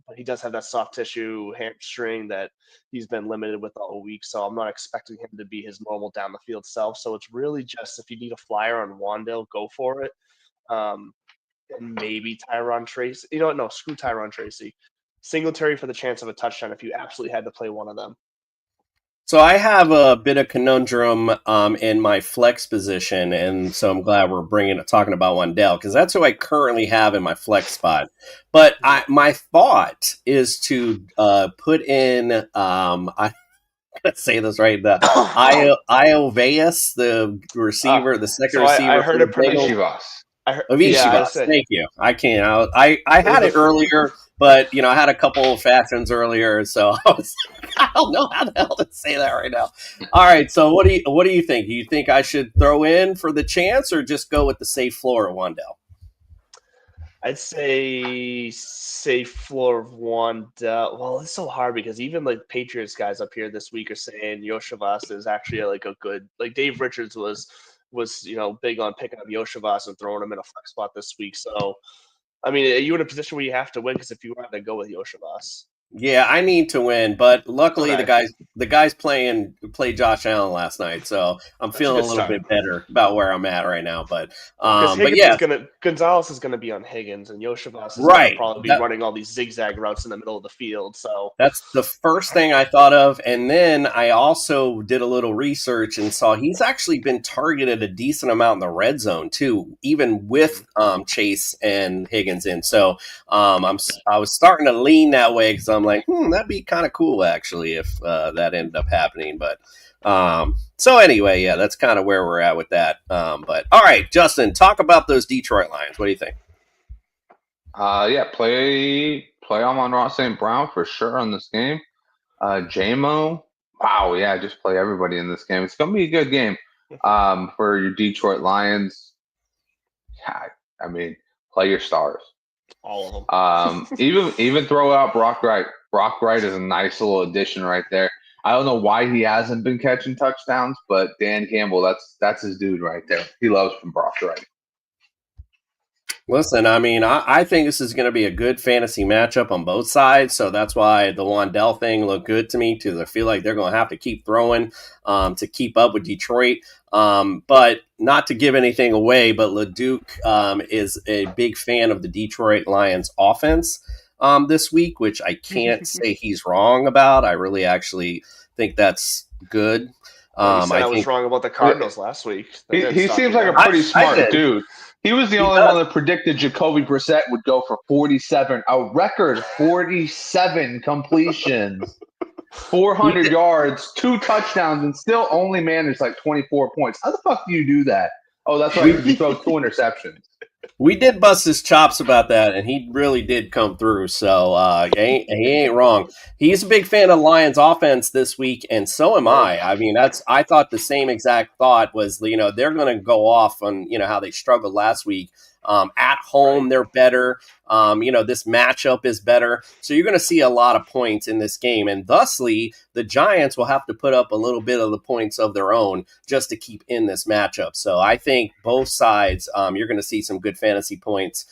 S9: But he does have that soft tissue hamstring that he's been limited with all week. So I'm not expecting him to be his normal down the field self. So it's really just if you need a flyer on Wandale, go for it. And maybe Tyron Tracy. No, screw Tyron Tracy. Singletary for the chance of a touchdown if you absolutely had to play one of them.
S1: So I have a bit of conundrum in my flex position, and so I'm glad we're talking about Wandale because that's who I currently have in my flex spot. But my thought is to put in I'm gonna say this right now, Ioveas, the receiver, the second receiver.
S9: I heard it pronounced
S1: Thank you. I can't. I had it earlier, but I had a couple of fashions earlier, so I was I don't know how the hell to say that right now. All right, so what do you think? Do you think I should throw in for the chance, or just go with the safe floor of Wandell?
S9: I'd say safe floor of Wandell. Well, it's so hard because even like Patriots guys up here this week are saying Yoshivas is actually like a good, like Dave Richards was big on picking up Yoshivas and throwing him in a flex spot this week. So, I mean, are you in a position where you have to win? Because if you want to go with Yoshivas.
S1: Yeah, I need to win, but luckily the guys played Josh Allen last night, so I'm feeling a little bit better about where I'm at right now. But
S9: Gonzalez is gonna be on Higgins, and Yoshivas is gonna probably be running all these zigzag routes in the middle of the field. So
S1: that's the first thing I thought of, and then I also did a little research and saw he's actually been targeted a decent amount in the red zone too, even with Chase and Higgins in. So I was starting to lean that way because I'm like, that'd be kind of cool actually if that ended up happening. But so anyway, yeah, that's kind of where we're at with that. But all right, Justin, talk about those Detroit Lions. What do you think?
S3: Play Amon-Ra St. Brown for sure on this game. JMO, just play everybody in this game. It's gonna be a good game for your Detroit Lions. I mean, play your stars.
S9: All of them.
S3: Even throw out Brock Wright. Brock Wright is a nice little addition right there. I don't know why he hasn't been catching touchdowns, but Dan Campbell, that's his dude right there. He loves from Brock Wright.
S1: Listen, I mean, I think this is going to be a good fantasy matchup on both sides, so that's why the Wandell thing looked good to me, because I feel like they're going to have to keep throwing to keep up with Detroit. But not to give anything away, but LeDuc is a big fan of the Detroit Lions offense this week, which I can't say he's wrong about. I really actually think that's good.
S9: I was wrong about the Cardinals last week.
S3: He seems like a pretty smart dude. He was the only one that predicted Jacoby Brissett would go for 47, a record 47 completions, 400 yards, 2 touchdowns, and still only managed like 24 points. How the fuck do you do that? Oh, that's right. You throw 2 interceptions.
S1: We did bust his chops about that, and he really did come through. So he ain't wrong. He's a big fan of Lions offense this week, and so am I. I mean, I thought the same exact thought was, they're going to go off on, how they struggled last week. At home, they're better. This matchup is better. So you're going to see a lot of points in this game. And thusly, the Giants will have to put up a little bit of the points of their own just to keep in this matchup. So I think both sides, you're going to see some good fantasy points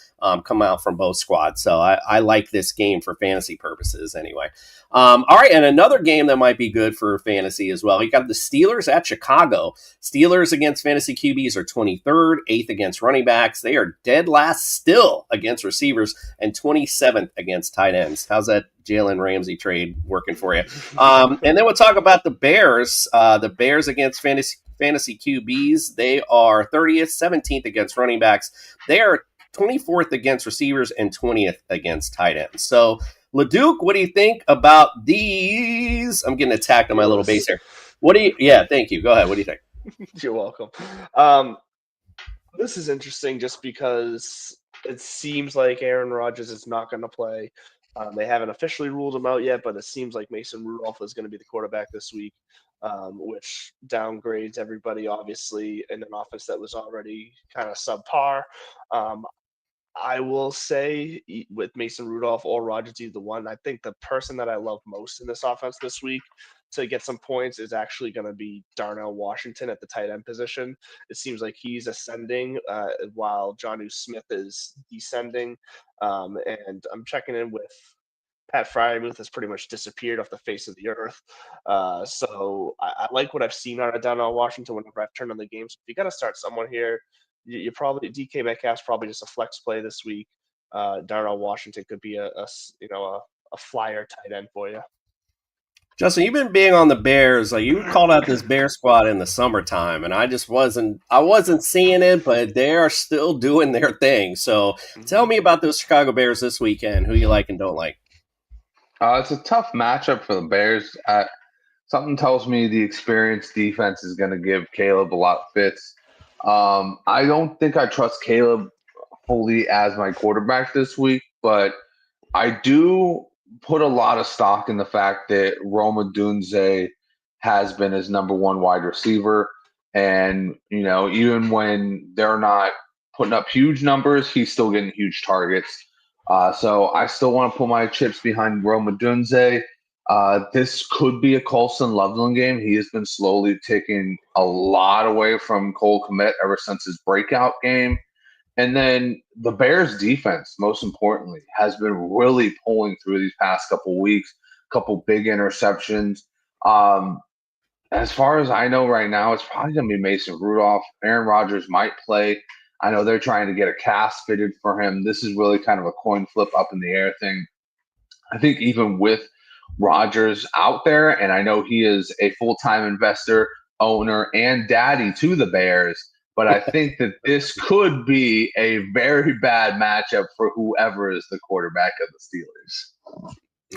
S1: come out from both squads. So I like this game for fantasy purposes anyway. All right, and another game that might be good for fantasy as well. You got the Steelers at Chicago. Steelers against fantasy QBs are 23rd, 8th against running backs. They are dead last still against receivers and 27th against tight ends. How's that Jalen Ramsey trade working for you? And then we'll talk about the Bears. The Bears against fantasy QBs. They are 30th, 17th against running backs. They are 24th against receivers and 20th against tight ends. So, LeDuc, what do you think about these? I'm getting attacked on my little base here. Thank you. Go ahead. What do you think?
S9: You're welcome. This is interesting just because it seems like Aaron Rodgers is not going to play. They haven't officially ruled him out yet, but it seems like Mason Rudolph is going to be the quarterback this week, which downgrades everybody, obviously, in an offense that was already kind of subpar. I will say with Mason Rudolph or Rodgers, either one, I think the person that I love most in this offense this week to get some points is actually going to be Darnell Washington at the tight end position. It seems like he's ascending while Jonnu Smith is descending. And I'm checking in with Pat Fryermuth has pretty much disappeared off the face of the earth. So I like what I've seen out of Darnell Washington whenever I've turned on the game. So if you got to start someone here, you probably DK Metcalf's probably just a flex play this week. Darnell Washington could be a flyer tight end for you.
S1: Justin, you've been being on the Bears. Like, you called out this Bear squad in the summertime, and I just wasn't seeing it, but they are still doing their thing. So tell me about those Chicago Bears this weekend. Who you like and don't like?
S3: It's a tough matchup for the Bears. Something tells me the experienced defense is going to give Caleb a lot of fits. I don't think I trust Caleb fully as my quarterback this week, but I do put a lot of stock in the fact that Roma Dunze has been his number one wide receiver. And, even when they're not putting up huge numbers, he's still getting huge targets. So I still want to put my chips behind Roma Dunze. This could be a Colson Loveland game. He has been slowly taking a lot away from Cole Kmet ever since his breakout game. And then the Bears defense, most importantly, has been really pulling through these past couple weeks, couple big interceptions. As far as I know right now, it's probably going to be Mason Rudolph. Aaron Rodgers might play. I know they're trying to get a cast fitted for him. This is really kind of a coin flip up in the air thing. I think even with Rodgers out there, and I know he is a full-time investor, owner, and daddy to the Bears, but I think that this could be a very bad matchup for whoever is the quarterback of the Steelers.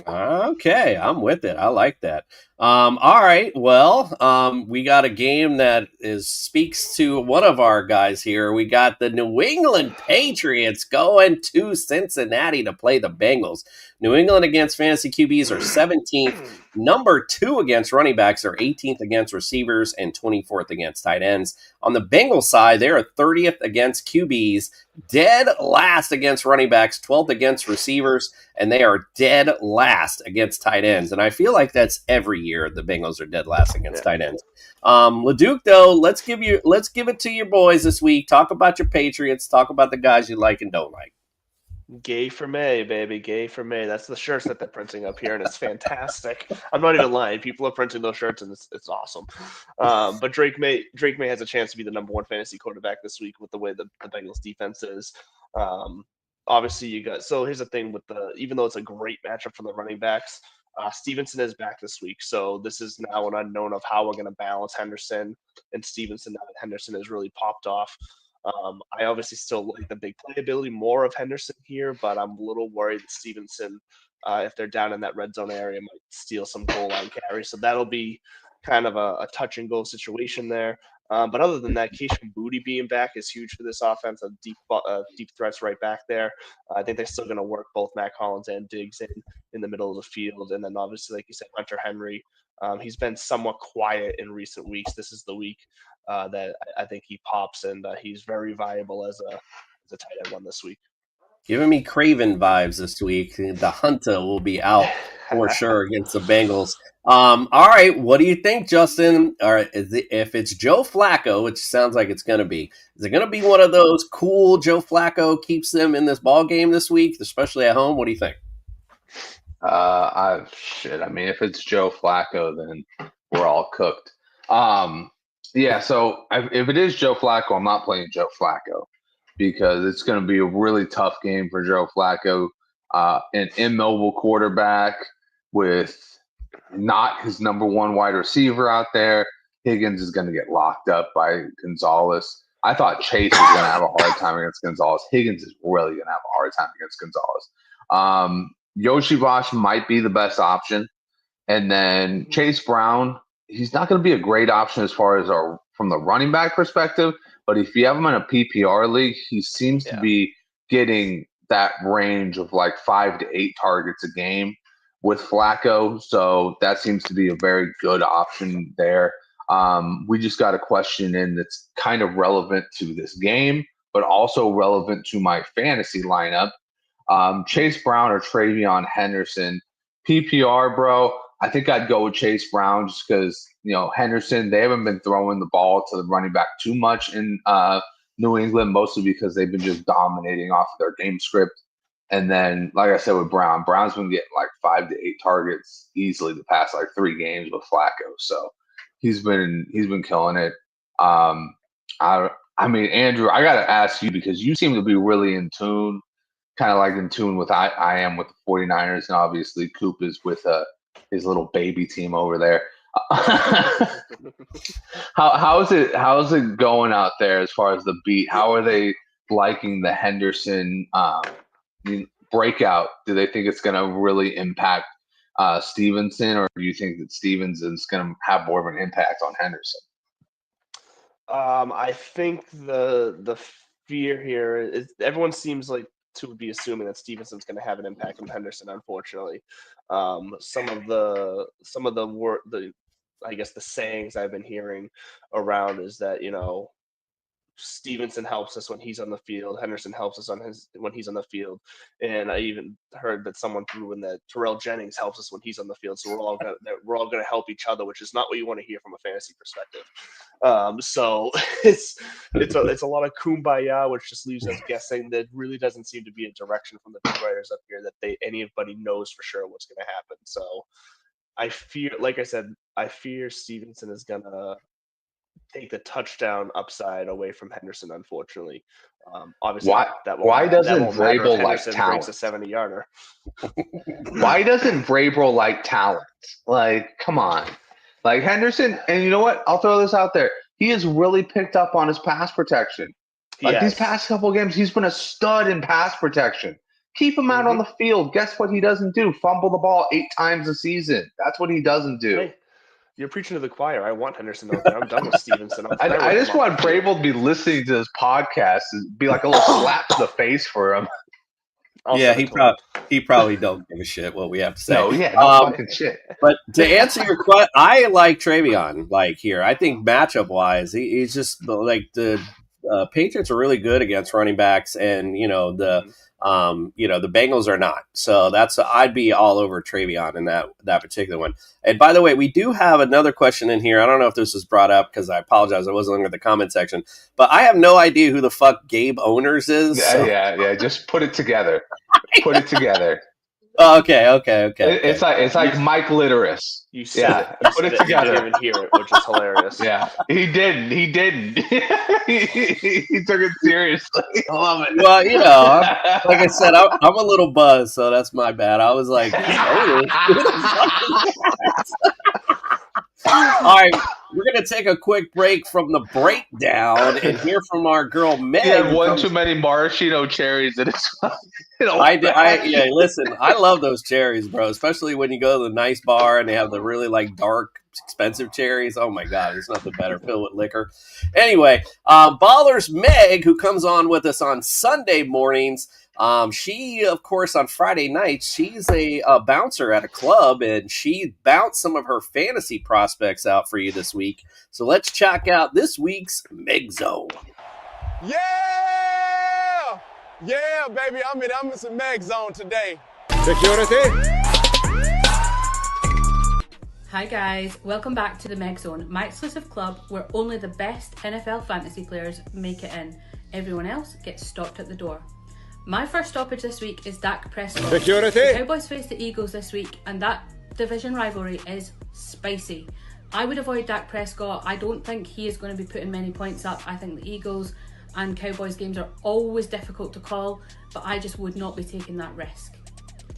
S1: Okay, I'm with it. I like that. All right. Well, we got a game that speaks to one of our guys here. We got the New England Patriots going to Cincinnati to play the Bengals. New England against fantasy QBs are 17th. Number 2 against running backs are 18th against receivers and 24th against tight ends. On the Bengals side, they are 30th against QBs, dead last against running backs, 12th against receivers, and they are dead last against tight ends. And I feel like that's every year the Bengals are dead last against tight ends. LeDuc, though, let's give it to your boys this week. Talk about your Patriots. Talk about the guys you like and don't like.
S9: Gay for May, baby. Gay for May. That's the shirts that they're printing up here, and it's fantastic. I'm not even lying. People are printing those shirts, and it's awesome. But Drake May has a chance to be the number one fantasy quarterback this week with the way the Bengals defense is. Obviously, here's the thing with even though it's a great matchup for the running backs, Stevenson is back this week. So this is now an unknown of how we're going to balance Henderson and Stevenson now that Henderson has really popped off. I obviously still like the big playability more of Henderson here, but I'm a little worried that Stevenson, if they're down in that red zone area, might steal some goal line carries. So that'll be kind of a touch and go situation there. But other than that, Keisha Booty being back is huge for this offense. Deep threats right back there. I think they're still going to work both Matt Collins and Diggs in the middle of the field. And then obviously, like you said, Hunter Henry. He's been somewhat quiet in recent weeks. This is the week that I think he pops, and he's very viable as a tight end one this week.
S1: Giving me Craven vibes this week. The Hunter will be out for sure against the Bengals. All right, what do you think, Justin? All right, if it's Joe Flacco, which sounds like it's going to be, is it going to be one of those cool Joe Flacco keeps them in this ball game this week, especially at home? What do you think?
S3: I mean, if it's Joe Flacco, then we're all cooked. Yeah, so if it is Joe Flacco, I'm not playing Joe Flacco because it's going to be a really tough game for Joe Flacco, an immobile quarterback with not his number one wide receiver out there. Higgins is going to get locked up by Gonzalez. I thought Chase was going to have a hard time against Gonzalez. Higgins is really going to have a hard time against Gonzalez. Yoshi Bosch might be the best option. And then Chase Brown, he's not going to be a great option as far as from the running back perspective. But if you have him in a PPR league, he seems to be getting that range of like 5 to 8 targets a game with Flacco. So that seems to be a very good option there. We just got a question in that's kind of relevant to this game, but also relevant to my fantasy lineup. Chase Brown or Travion Henderson. PPR, bro, I think I'd go with Chase Brown just because, Henderson, they haven't been throwing the ball to the running back too much in New England, mostly because they've been just dominating off of their game script. And then, like I said, with Brown's been getting like 5 to 8 targets easily the past like 3 games with Flacco. So he's been killing it. I mean, Andrew, I got to ask you because you seem to be really in tune, kind of like in tune with I am with the 49ers, and obviously Coop is with his little baby team over there. How's it going out there as far as the beat? How are they liking the Henderson breakout? Do they think it's going to really impact Stevenson, or do you think that Stevenson's going to have more of an impact on Henderson?
S9: I think the fear here is everyone seems like to be assuming that Stevenson's going to have an impact on Henderson. Unfortunately, some of the I guess the sayings I've been hearing around is that Stevenson helps us when he's on the field. Henderson helps us when he's on the field. And I even heard that someone threw in that Terrell Jennings helps us when he's on the field. So we're all gonna help each other, which is not what you want to hear from a fantasy perspective. So it's a lot of kumbaya, which just leaves us guessing. That really doesn't seem to be a direction from the big writers up here that anybody knows for sure what's going to happen. So I fear, like I said, Stevenson is gonna take the touchdown upside away from Henderson. Unfortunately, obviously,
S3: why doesn't Vrabel like talent?
S9: Breaks a 70-yarder.
S3: Why doesn't Vrabel like talent? Like, come on, like Henderson. And you know what? I'll throw this out there. He has really picked up on his pass protection. Like these past couple of games, he's been a stud in pass protection. Keep him out on the field. Guess what he doesn't do? Fumble the ball 8 times a season. That's what he doesn't do.
S9: Hey, you're preaching to the choir. I want Henderson out there. I'm done with Stevenson.
S3: I just want Vrabel to be listening to this podcast and be like a little slap to the face for him.
S1: He probably don't give a shit what we have to say.
S3: No fucking shit.
S1: But to answer your question, I like Travion. Like here, I think matchup wise, he's just like the Patriots are really good against running backs, and the Bengals are not. So I'd be all over Travion in that particular one. And by the way, we do have another question in here. I don't know if this was brought up because I apologize. I wasn't looking at the comment section, but I have no idea who the fuck Gabe Owners is.
S3: Yeah. Just put it together. Put it together.
S1: Okay.
S3: It's like Mike Litteris.
S9: You said it.
S3: Put it together.
S9: You didn't even hear it, which is hilarious.
S3: Yeah, he didn't. He took it seriously. I love it.
S1: Well, like I said, I'm a little buzzed, so that's my bad. I was like, all right, we're going to take a quick break from the breakdown and hear from our girl Meg.
S3: He had one too many maraschino cherries in his
S1: listen, I love those cherries, bro, especially when you go to the nice bar and they have the really dark, expensive cherries. Oh my God, there's nothing better filled with liquor. Anyway, Ballers Meg, who comes on with us on Sunday mornings, she, of course, on Friday nights, she's a bouncer at a club, and she bounced some of her fantasy prospects out for you this week. So let's check out this week's MEG Zone.
S12: Yeah, baby, I'm in some MEG Zone today.
S5: Security.
S6: Hi guys, welcome back to the MEG Zone, my exclusive club where only the best NFL fantasy players make it in. Everyone else gets stopped at the door. My first stoppage this week is Dak Prescott.
S5: Security.
S6: The Cowboys face the Eagles this week, and that division rivalry is spicy. I would avoid Dak Prescott. I don't think he is going to be putting many points up. I think the Eagles and Cowboys games are always difficult to call, but I just would not be taking that risk.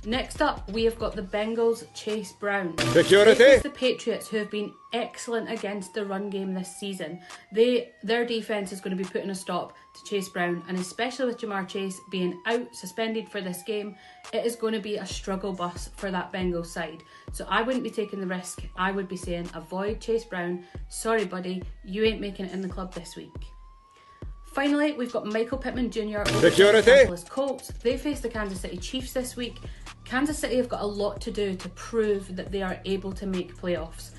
S6: Next up, we have got the Bengals' Chase Brown.
S5: Security.
S6: They face the Patriots, who have been excellent against the run game this season. Their defense is going to be putting a stop to Chase Brown, and especially with Jamar Chase being out suspended for this game, it is going to be a struggle bus for that Bengals side. So I wouldn't be taking the risk. I would be saying avoid Chase Brown. Sorry, buddy, you ain't making it in the club this week. Finally, we've got Michael Pittman Jr. over the Indianapolis Colts. They face the Kansas City Chiefs this week. Kansas City have got a lot to do to prove that they are able to make playoffs.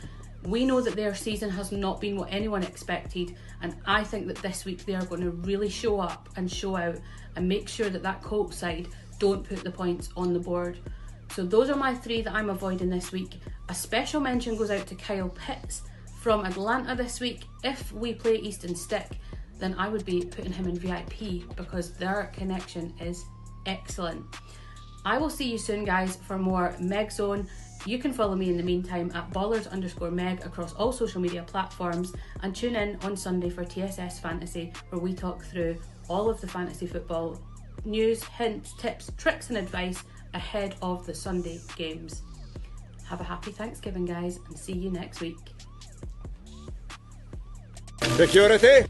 S6: We know that their season has not been what anyone expected, and I think that this week they are going to really show up and show out and make sure that Colts side don't put the points on the board. So those are my 3 that I'm avoiding this week. A special mention goes out to Kyle Pitts from Atlanta this week. If we play Easton Stick, then I would be putting him in VIP because their connection is excellent. I will see you soon, guys, for more MEG Zone. You can follow me in the meantime at Ballers_Meg across all social media platforms, and tune in on Sunday for TSS Fantasy, where we talk through all of the fantasy football news, hints, tips, tricks and advice ahead of the Sunday games. Have a happy Thanksgiving, guys, and see you next week.
S5: Security.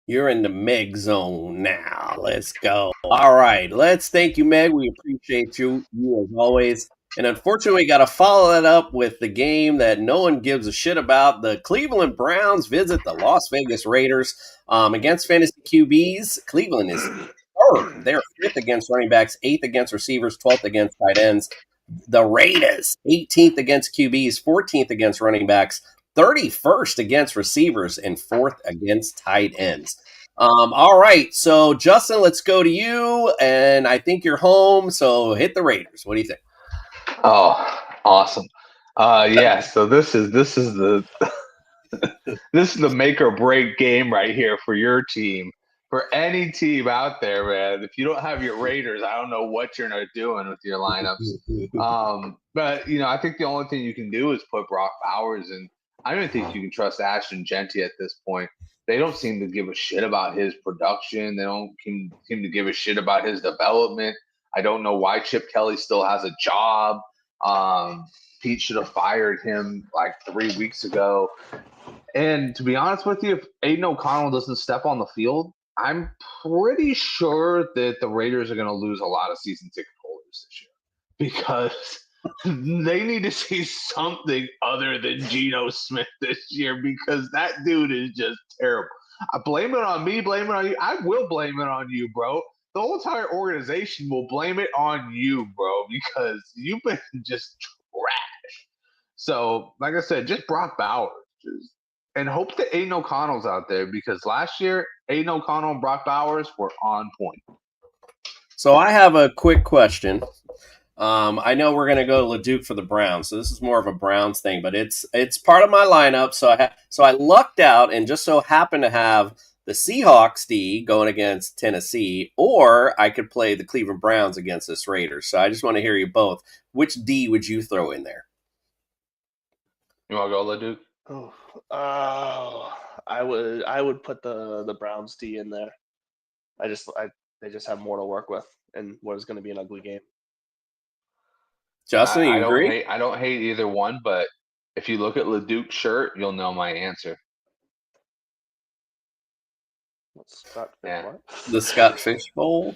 S1: You're in the MEG Zone now. Let's go. All right. Let's thank you, Meg. We appreciate you as always. And unfortunately, we got to follow that up with the game that no one gives a shit about. The Cleveland Browns visit the Las Vegas Raiders against fantasy QBs. Cleveland is third. They're fifth against running backs, eighth against receivers, 12th against tight ends. The Raiders, 18th against QBs, 14th against running backs, 31st against receivers, and 4th against tight ends. All right, so Justin, let's go to you. And I think you're home, so hit the Raiders. What do you think?
S3: Oh, awesome. Yeah, so this is the this is the make or break game right here for your team. For any team out there, man, if you don't have your Raiders, I don't know what you're doing with your lineups. But I think the only thing you can do is put Brock Bowers, and I don't think you can trust Ashton Genty at this point. They don't seem to give a shit about his production. They don't seem to give a shit about his development. I don't know why Chip Kelly still has a job. Pete should have fired him like 3 weeks ago. And to be honest with you, if Aiden O'Connell doesn't step on the field, I'm pretty sure that the Raiders are going to lose a lot of season ticket holders this year because they need to see something other than Geno Smith this year because that dude is just terrible. I blame it on me, blame it on you. I will blame it on you, bro. The whole entire organization will blame it on you, bro, because you've been just trash. So, like I said, just Brock Bowers. And hope that Aiden O'Connell's out there because last year, Aiden O'Connell and Brock Bowers were on point.
S1: So I have a quick question. I know we're going to go to LeDuc for the Browns, so this is more of a Browns thing, but it's part of my lineup. So I lucked out and just so happened to have the Seahawks D going against Tennessee, or I could play the Cleveland Browns against this Raiders. So I just want to hear you both. Which D would you throw in there?
S3: You want to go, LeDuc?
S9: I would put the Browns D in there. They just have more to work with in what is going to be an ugly game.
S1: Justin, you agree?
S3: I don't hate either one, but if you look at LeDuc's shirt, you'll know my answer.
S1: The Scott Fish Bowl?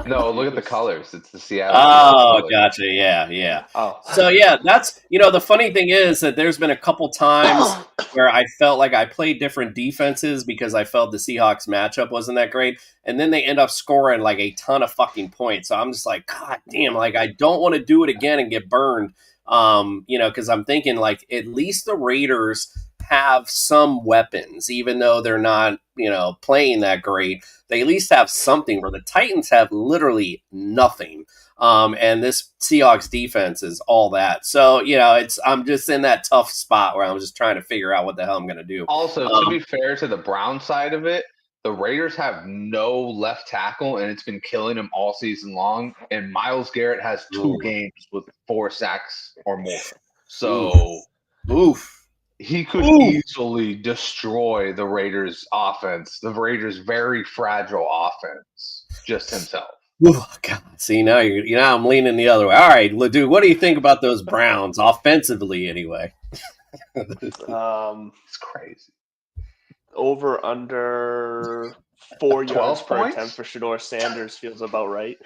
S3: No, look at the colors. It's the Seattle.
S1: Oh, gotcha. Yeah. Oh. So, yeah, that's, the funny thing is that there's been a couple times where I felt like I played different defenses because I felt the Seahawks matchup wasn't that great. And then they end up scoring like a ton of fucking points. So I'm just like, God damn, like I don't want to do it again and get burned. Because I'm thinking like at least the Raiders have some weapons, even though they're not, playing that great. They at least have something where the Titans have literally nothing. And this Seahawks defense is all that. So, I'm just in that tough spot where I'm just trying to figure out what the hell I'm going to do.
S3: Also, to be fair to the Brown side of it, the Raiders have no left tackle, and it's been killing them all season long. And Myles Garrett has 2 games with 4 sacks or more. So, he could easily destroy the Raiders' offense, the Raiders' very fragile offense, just himself.
S1: Oh, God. See, now I'm leaning the other way. All right, LeDuc, what do you think about those Browns offensively anyway?
S3: It's crazy.
S9: Over under 4 yards per attempt for Shedeur Sanders feels about right.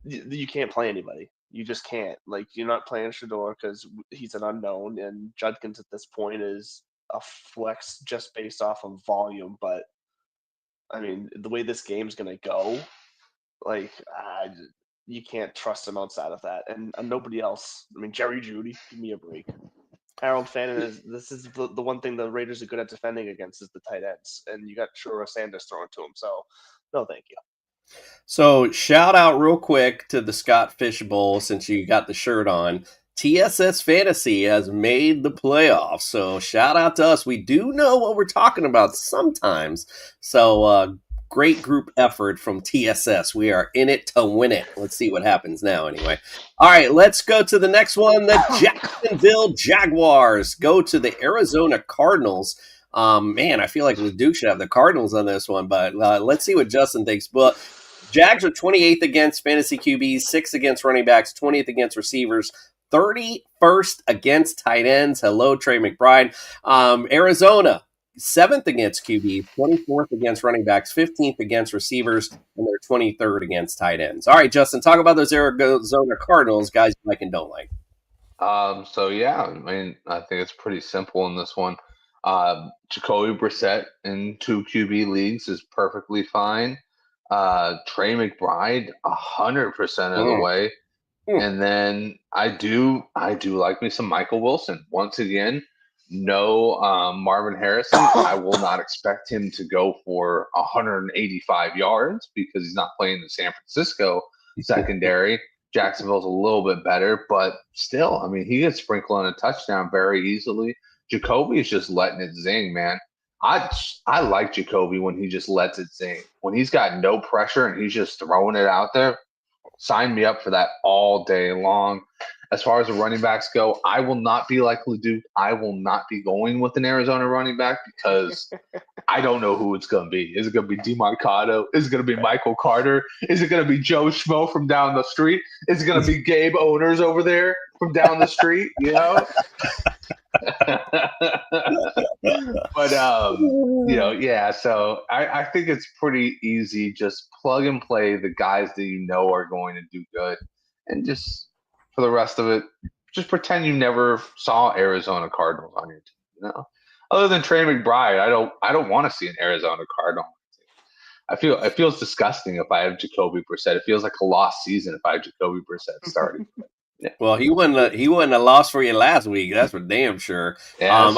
S9: You can't play anybody. You just can't. Like, you're not playing Shedeur because he's an unknown, and Judkins at this point is a flex just based off of volume. But, I mean, the way this game's going to go, like, you can't trust him outside of that. And nobody else. I mean, Jerry Jeudy, give me a break. Harold Fannin this is the one thing the Raiders are good at defending against is the tight ends. And you got Shedeur Sanders throwing to him. So, no thank you.
S1: So, shout out real quick to the Scott Fish Bowl since you got the shirt on. TSS Fantasy has made the playoffs. So, shout out to us. We do know what we're talking about sometimes. So, great group effort from TSS. We are in it to win it. Let's see what happens now anyway. All right, let's go to the next one. The Jacksonville Jaguars go to the Arizona Cardinals. Man, I feel like LeDuc should have the Cardinals on this one, but let's see what Justin thinks. But Jags are 28th against fantasy QBs, 6th against running backs, 20th against receivers, 31st against tight ends. Hello, Trey McBride. Arizona, 7th against QB, 24th against running backs, 15th against receivers, and they're 23rd against tight ends. All right, Justin, talk about those Arizona Cardinals, guys you like and don't like.
S3: So yeah, I mean, I think it's pretty simple in this one. Jacoby Brissett in 2 QB leagues is perfectly fine. Trey McBride 100% of the way. And then I do like me some Michael Wilson. Once again, no Marvin Harrison. I will not expect him to go for 185 yards because he's not playing the San Francisco secondary. Jacksonville's a little bit better, but still, I mean, he can sprinkle in a touchdown very easily. Jacoby is just letting it zing, man. I like Jacoby when he just lets it zing. When he's got no pressure and he's just throwing it out there, sign me up for that all day long. As far as the running backs go, I will not be like Leduc. I will not be going with an Arizona running back because I don't know who it's going to be. Is it going to be DeMarcado? Is it going to be Michael Carter? Is it going to be Joe Schmo from down the street? Is it going to be Gabe Owners over there from down the street? You know? But yeah, so I think it's pretty easy. Just plug and play the guys that you know are going to do good, and just for the rest of it, just pretend you never saw Arizona Cardinals on your team. You know, other than Trey McBride, I don't want to see an Arizona Cardinal. It feels disgusting if I have Jacoby Brissett. It feels like a lost season if I have Jacoby Brissett starting.
S1: Yeah. Well, he wasn't a loss for you last week. That's for damn sure.
S3: Yeah,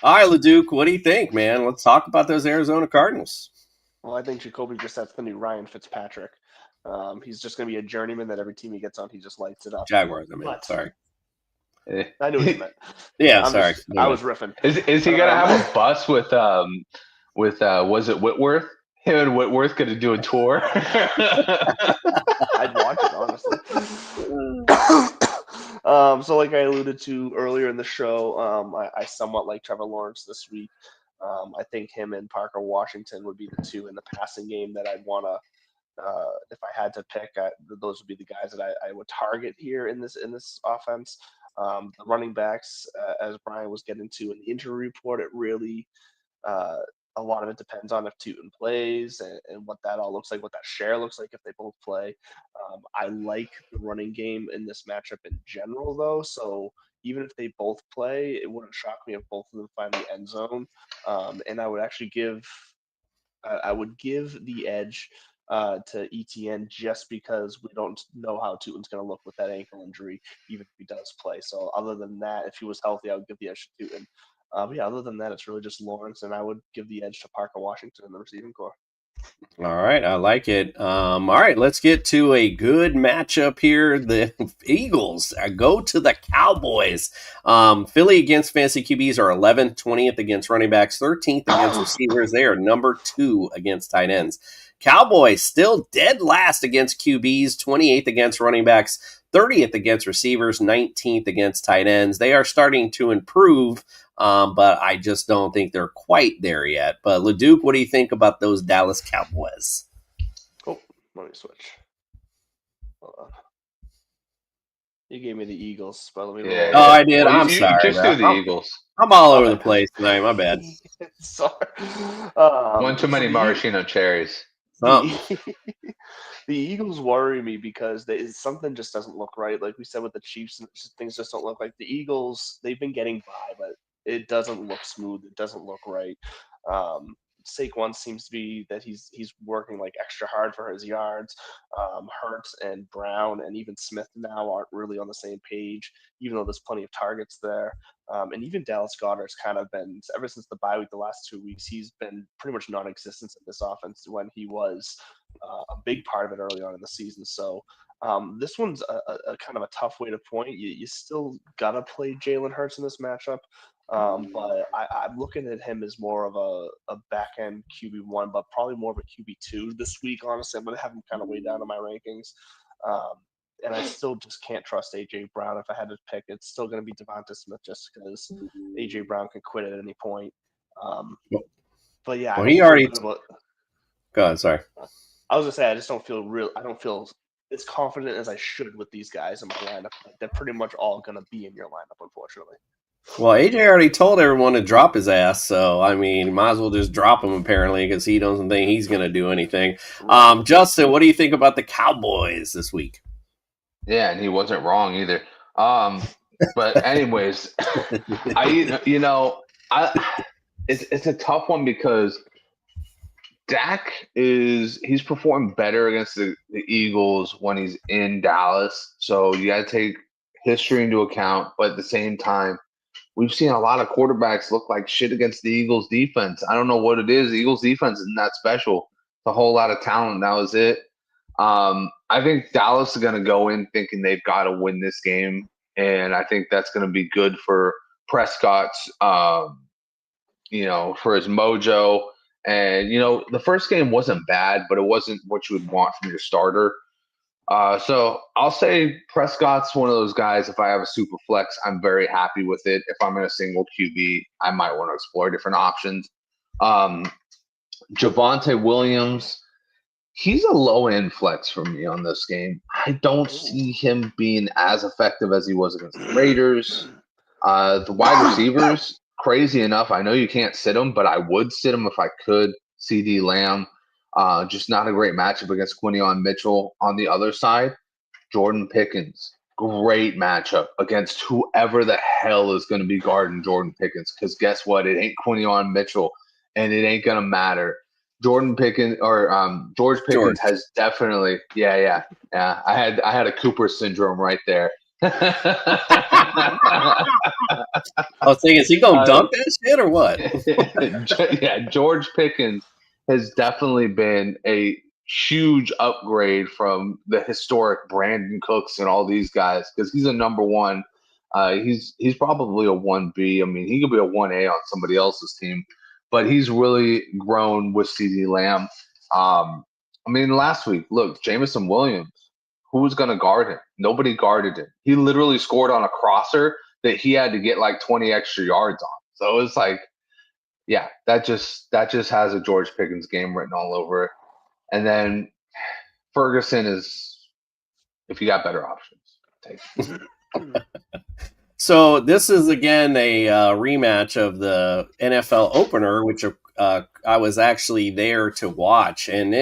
S1: all right, Leduc, what do you think, man? Let's talk about those Arizona Cardinals.
S9: Well, I think Jacoby Brissett's the new Ryan Fitzpatrick. He's just going to be a journeyman that every team he gets on, he just lights it up.
S1: Jaguars, I mean. Sorry.
S9: I knew what you meant.
S1: Yeah, sorry.
S9: I was riffing.
S3: Is he going to have a bus with was it Whitworth? Him and Whitworth going to do a tour?
S9: I'd watch it, honestly. So like I alluded to earlier in the show, I somewhat like Trevor Lawrence this week. I think him and Parker Washington would be the two in the passing game that I'd want to, if I had to pick, those would be the guys that I would target here in this offense. The running backs, as Brian was getting to in the injury report, it really a lot of it depends on if Tootin plays and what that all looks like, what that share looks like if they both play. I like the running game in this matchup in general, though. So even if they both play, it wouldn't shock me if both of them find the end zone. And I would actually give the edge to ETN just because we don't know how Tootin's going to look with that ankle injury, even if he does play. So other than that, if he was healthy, I would give the edge to Tootin. But yeah, other than that, it's really just Lawrence, and I would give the edge to Parker Washington in the receiving core.
S1: All right, I like it. All right, let's get to a good matchup here. The Eagles go to the Cowboys. Philly against fantasy QBs are 11th, 20th against running backs, 13th against receivers. They are number 2 against tight ends. Cowboys still dead last against QBs, 28th against running backs, 30th against receivers, 19th against tight ends. They are starting to improve, but I just don't think they're quite there yet. But Leduc, what do you think about those Dallas Cowboys?
S9: Oh, let me switch. Hold on. You gave me the Eagles, but let me.
S3: Yeah.
S1: Oh, I did. I'm sorry.
S3: Just do the Eagles.
S1: I'm all over the place tonight. My bad.
S9: Sorry.
S3: One too many maraschino cherries.
S9: The Eagles worry me because something just doesn't look right. Like we said with the Chiefs, things just don't look like the Eagles. They've been getting by, but it doesn't look smooth. It doesn't look right. Saquon seems to be that he's working like extra hard for his yards. Hurts and Brown and even Smith now aren't really on the same page, even though there's plenty of targets there. And even Dallas Goedert's kind of been, ever since the bye week, the last 2 weeks, he's been pretty much non-existent in this offense when he was a big part of it early on in the season. So this one's a kind of a tough way to point. You still got to play Jalen Hurts in this matchup. But I'm looking at him as more of a back-end QB1, but probably more of a QB2 this week, honestly. I'm going to have him kind of way down in my rankings. And I still just can't trust A.J. Brown. If I had to pick, it's still going to be Devonta Smith just because A.J. Brown can quit at any point. But yeah.
S1: Well, he already – go ahead, sorry.
S9: I was going to say, I just don't feel as confident as I should with these guys in my lineup. They're pretty much all going to be in your lineup, unfortunately.
S1: Well, AJ already told everyone to drop his ass, so I mean, might as well just drop him apparently because he doesn't think he's going to do anything. Justin, what do you think about the Cowboys this week?
S3: Yeah, and he wasn't wrong either. But anyways, it's a tough one because Dak he's performed better against the Eagles when he's in Dallas. So you got to take history into account, but at the same time, we've seen a lot of quarterbacks look like shit against the Eagles defense. I don't know what it is. The Eagles defense isn't that special. It's a whole lot of talent. That was it. I think Dallas is going to go in thinking they've got to win this game, and I think that's going to be good for Prescott's, for his mojo. And the first game wasn't bad, but it wasn't what you would want from your starter. So I'll say Prescott's one of those guys. If I have a super flex, I'm very happy with it. If I'm in a single QB, I might want to explore different options. Javonte Williams, he's a low end flex for me on this game. I don't see him being as effective as he was against the Raiders. The wide receivers, crazy enough, I know you can't sit him, but I would sit him if I could. CD Lamb. Just not a great matchup against Quinion Mitchell. On the other side, Jordan Pickens. Great matchup against whoever the hell is going to be guarding Jordan Pickens. Because guess what? It ain't Quinion Mitchell, and it ain't going to matter. Jordan Pickens or George Pickens has definitely, yeah. I had a Cooper syndrome right there.
S1: I was thinking, is he going to dunk that shit or what?
S3: Yeah, George Pickens has definitely been a huge upgrade from the historic Brandon Cooks and all these guys because he's a number one. He's probably a 1B. I mean, he could be a 1A on somebody else's team, but he's really grown with CD Lamb. Last week, look, Jamison Williams, who was going to guard him? Nobody guarded him. He literally scored on a crosser that he had to get like 20 extra yards on. So it's like, yeah, that just has a George Pickens game written all over it. And then Ferguson is, if you got better options, take it.
S1: So this is again a rematch of the NFL opener, which I was actually there to watch, and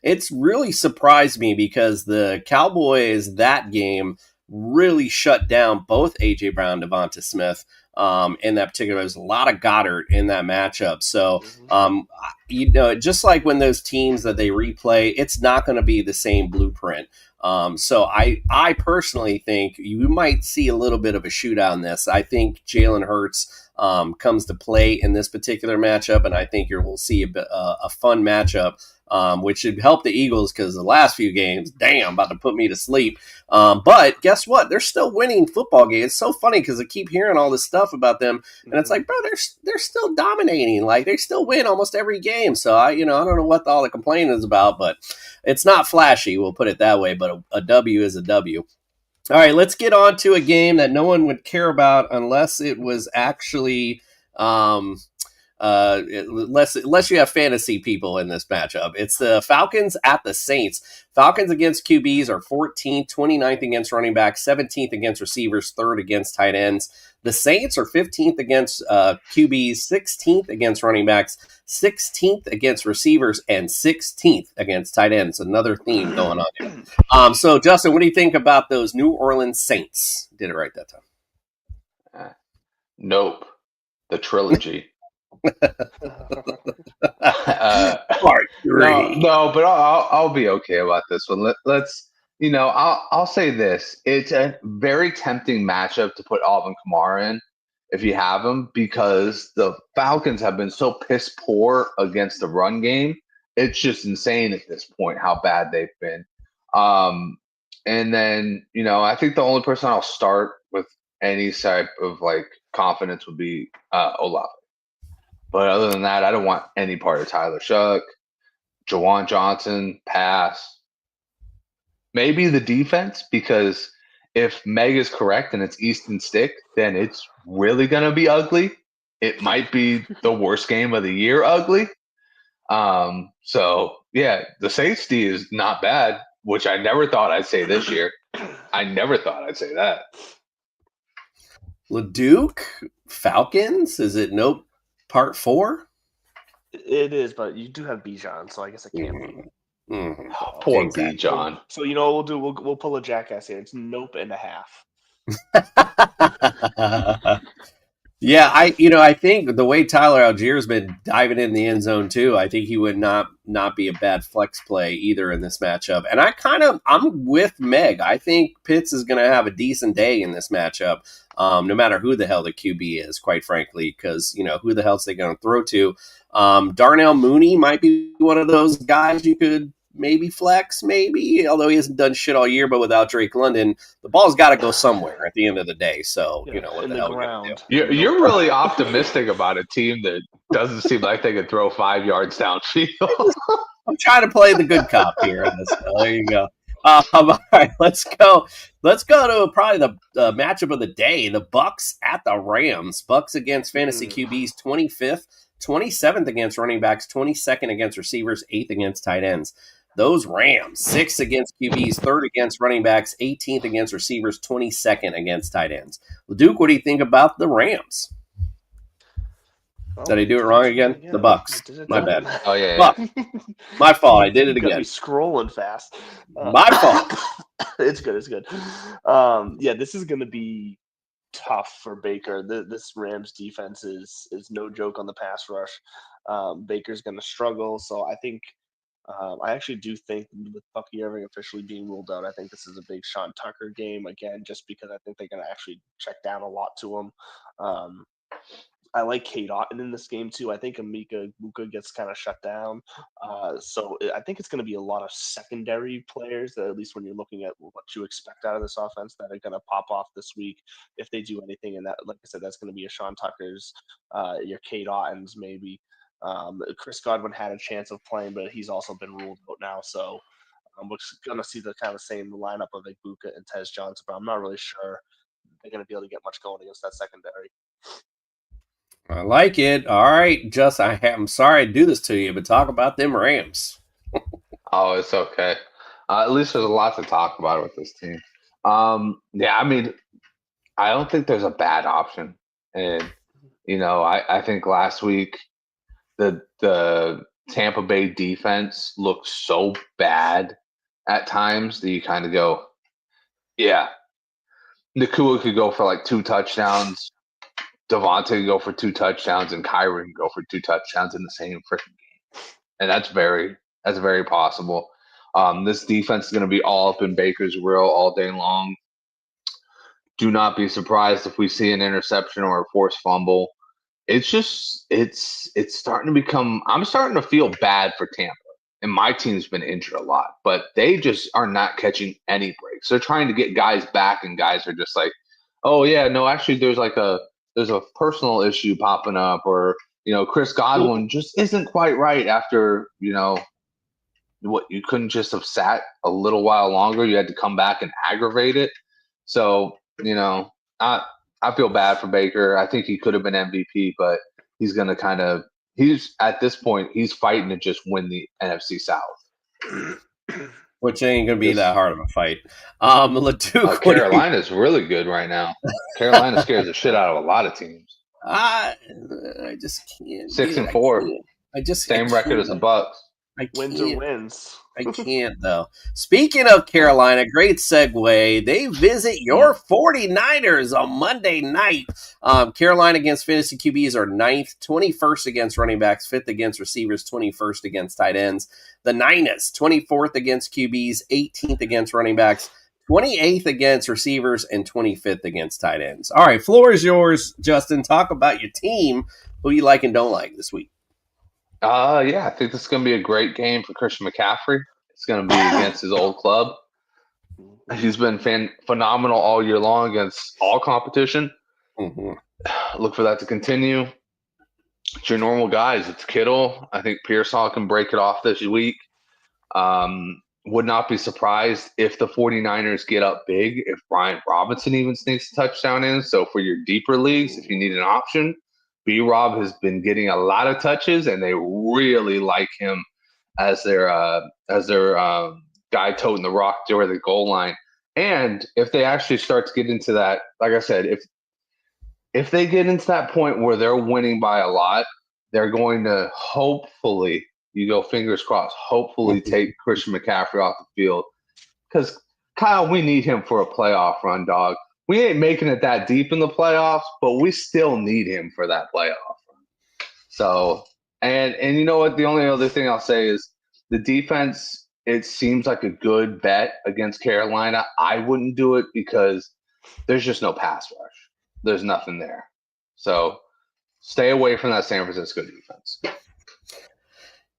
S1: it's really surprised me because the Cowboys that game really shut down both AJ Brown, Devonta Smith. In that particular, there's a lot of Goddard in that matchup. So, just like when those teams that they replay, it's not going to be the same blueprint. So I personally think you might see a little bit of a shootout in this. I think Jalen Hurts comes to play in this particular matchup, and I think we'll see a fun matchup. Which should help the Eagles because the last few games, about to put me to sleep. But guess what? They're still winning football games. It's so funny because I keep hearing all this stuff about them, and it's like, bro, they're still dominating. Like they still win almost every game. So I don't know what all the complaining is about, but it's not flashy. We'll put it that way. But a W is a W. All right, let's get on to a game that no one would care about unless it was actually. Unless you have fantasy people in this matchup. It's the Falcons at the Saints. Falcons against QBs are 14th, 29th against running backs, 17th against receivers, 3rd against tight ends. The Saints are 15th against QBs, 16th against running backs, 16th against receivers, and 16th against tight ends. Another theme going on here. So, Justin, what do you think about those New Orleans Saints? Did it right that time.
S3: Nope. The trilogy.
S1: Part 3.
S3: No, but I'll be okay about this one. Let's I'll say this: it's a very tempting matchup to put Alvin Kamara in if you have him because the Falcons have been so piss poor against the run game. It's just insane at this point how bad they've been. And then I think the only person I'll start with any type of like confidence would be Olave. But other than that, I don't want any part of Tyler Shuck, Jawan Johnson, pass. Maybe the defense, because if Meg is correct and it's Easton Stick, then it's really going to be ugly. It might be the worst game of the year ugly. So, yeah, the safety is not bad, which I never thought I'd say this year. I never thought I'd say that.
S1: LeDuc Falcons? Is it nope part 4?
S9: It is, but you do have Bijan, so I guess it can't be.
S1: Mm-hmm.
S3: Poor Bijan.
S9: So you know what we'll do? We'll pull a jackass here. It's nope and a half.
S1: Yeah, I think the way Tyler Allgeier's been diving in the end zone too, I think he would not be a bad flex play either in this matchup. And I'm with Meg. I think Pitts is going to have a decent day in this matchup, no matter who the hell the QB is, quite frankly, because who the hell's they going to throw to? Darnell Mooney might be one of those guys you could maybe flex, although he hasn't done shit all year. But without Drake London, the ball's got to go somewhere at the end of the day. So what the hell?
S9: Ground.
S3: You're really optimistic about a team that doesn't seem like they could throw 5 yards downfield.
S1: I'm trying to play the good cop here. There you go. All right, let's go. Let's go to probably the matchup of the day: the Bucks at the Rams. Bucks against fantasy QBs, 25th, 27th against running backs, 22nd against receivers, 8th against tight ends. Those Rams, 6th against QBs, 3rd against running backs, 18th against receivers, 22nd against tight ends. Well, Duke, what do you think about the Rams? Did I do it wrong again? The Bucks. My bad.
S3: Oh, yeah.
S1: Buck. My fault. I did it again.
S9: Be scrolling fast.
S1: My fault.
S9: It's good. It's good. This is going to be tough for Baker. This Rams defense is no joke on the pass rush. Baker's going to struggle. So I think I actually do think with Bucky Irving officially being ruled out, I think this is a big Sean Tucker game again, just because I think they're going to actually check down a lot to him. I like Kate Otten in this game too. I think Emeka Egbuka gets kind of shut down. So I think it's going to be a lot of secondary players, at least when you're looking at what you expect out of this offense, that are going to pop off this week if they do anything. And that, like I said, that's going to be a Sean Tucker's, your Kate Ottens maybe. Chris Godwin had a chance of playing, but he's also been ruled out now. So we're going to see the kind of same lineup of Egbuka and Tez Johnson, but I'm not really sure they're going to be able to get much going against that secondary.
S1: I like it. All right, I'm sorry to do this to you, but talk about them Rams.
S3: Oh, it's okay. At least there's a lot to talk about with this team. I mean, I don't think there's a bad option. And, I think last week the Tampa Bay defense looked so bad at times that you kind of go, yeah, Nakua could go for like 2 touchdowns. Devontae can go for 2 touchdowns, and Kyrie can go for 2 touchdowns in the same freaking game, and that's very possible. This defense is going to be all up in Baker's grill all day long. Do not be surprised if we see an interception or a forced fumble. It's just it's starting to become. I'm starting to feel bad for Tampa, and my team's been injured a lot, but they just are not catching any breaks. They're trying to get guys back, and guys are just like, oh yeah, no, actually, there's a personal issue popping up, or Chris Godwin just isn't quite right after what you couldn't just have sat a little while longer. You had to come back and aggravate it. So I feel bad for Baker. I think he could have been MVP, but he's gonna he's at this point he's fighting to just win the NFC South.
S1: Which ain't going to be that hard of a fight.
S3: Carolina's really good right now. Carolina scares the shit out of a lot of teams.
S1: I just can't.
S3: 6-4. Same record as the Bucks.
S9: Wins or wins.
S1: I can't, though. Speaking of Carolina, great segue. They visit your 49ers on Monday night. Carolina against fantasy QBs are 9th, 21st against running backs, 5th against receivers, 21st against tight ends. The Niners, 24th against QBs, 18th against running backs, 28th against receivers, and 25th against tight ends. All right, floor is yours, Justin. Talk about your team. Who you like and don't like this week?
S3: I think this is going to be a great game for Christian McCaffrey. It's going to be against his old club. He's been phenomenal all year long against all competition.
S1: Mm-hmm.
S3: Look for that to continue. It's your normal guys. It's Kittle. I think Pearsall can break it off this week. Would not be surprised if the 49ers get up big, if Brian Robinson even sneaks a touchdown in. So for your deeper leagues, if you need an option, B-Rob has been getting a lot of touches, and they really like him as their guy toting the rock toward the goal line. And if they actually start to get into that, like I said, if they get into that point where they're winning by a lot, they're going to hopefully, you go fingers crossed, hopefully take Christian McCaffrey off the field. Because, Kyle, we need him for a playoff run, dog. We ain't making it that deep in the playoffs, but we still need him for that playoff run. So, and you know what? The only other thing I'll say is the defense, it seems like a good bet against Carolina. I wouldn't do it because there's just no pass rush. There's nothing there. So stay away from that San Francisco defense.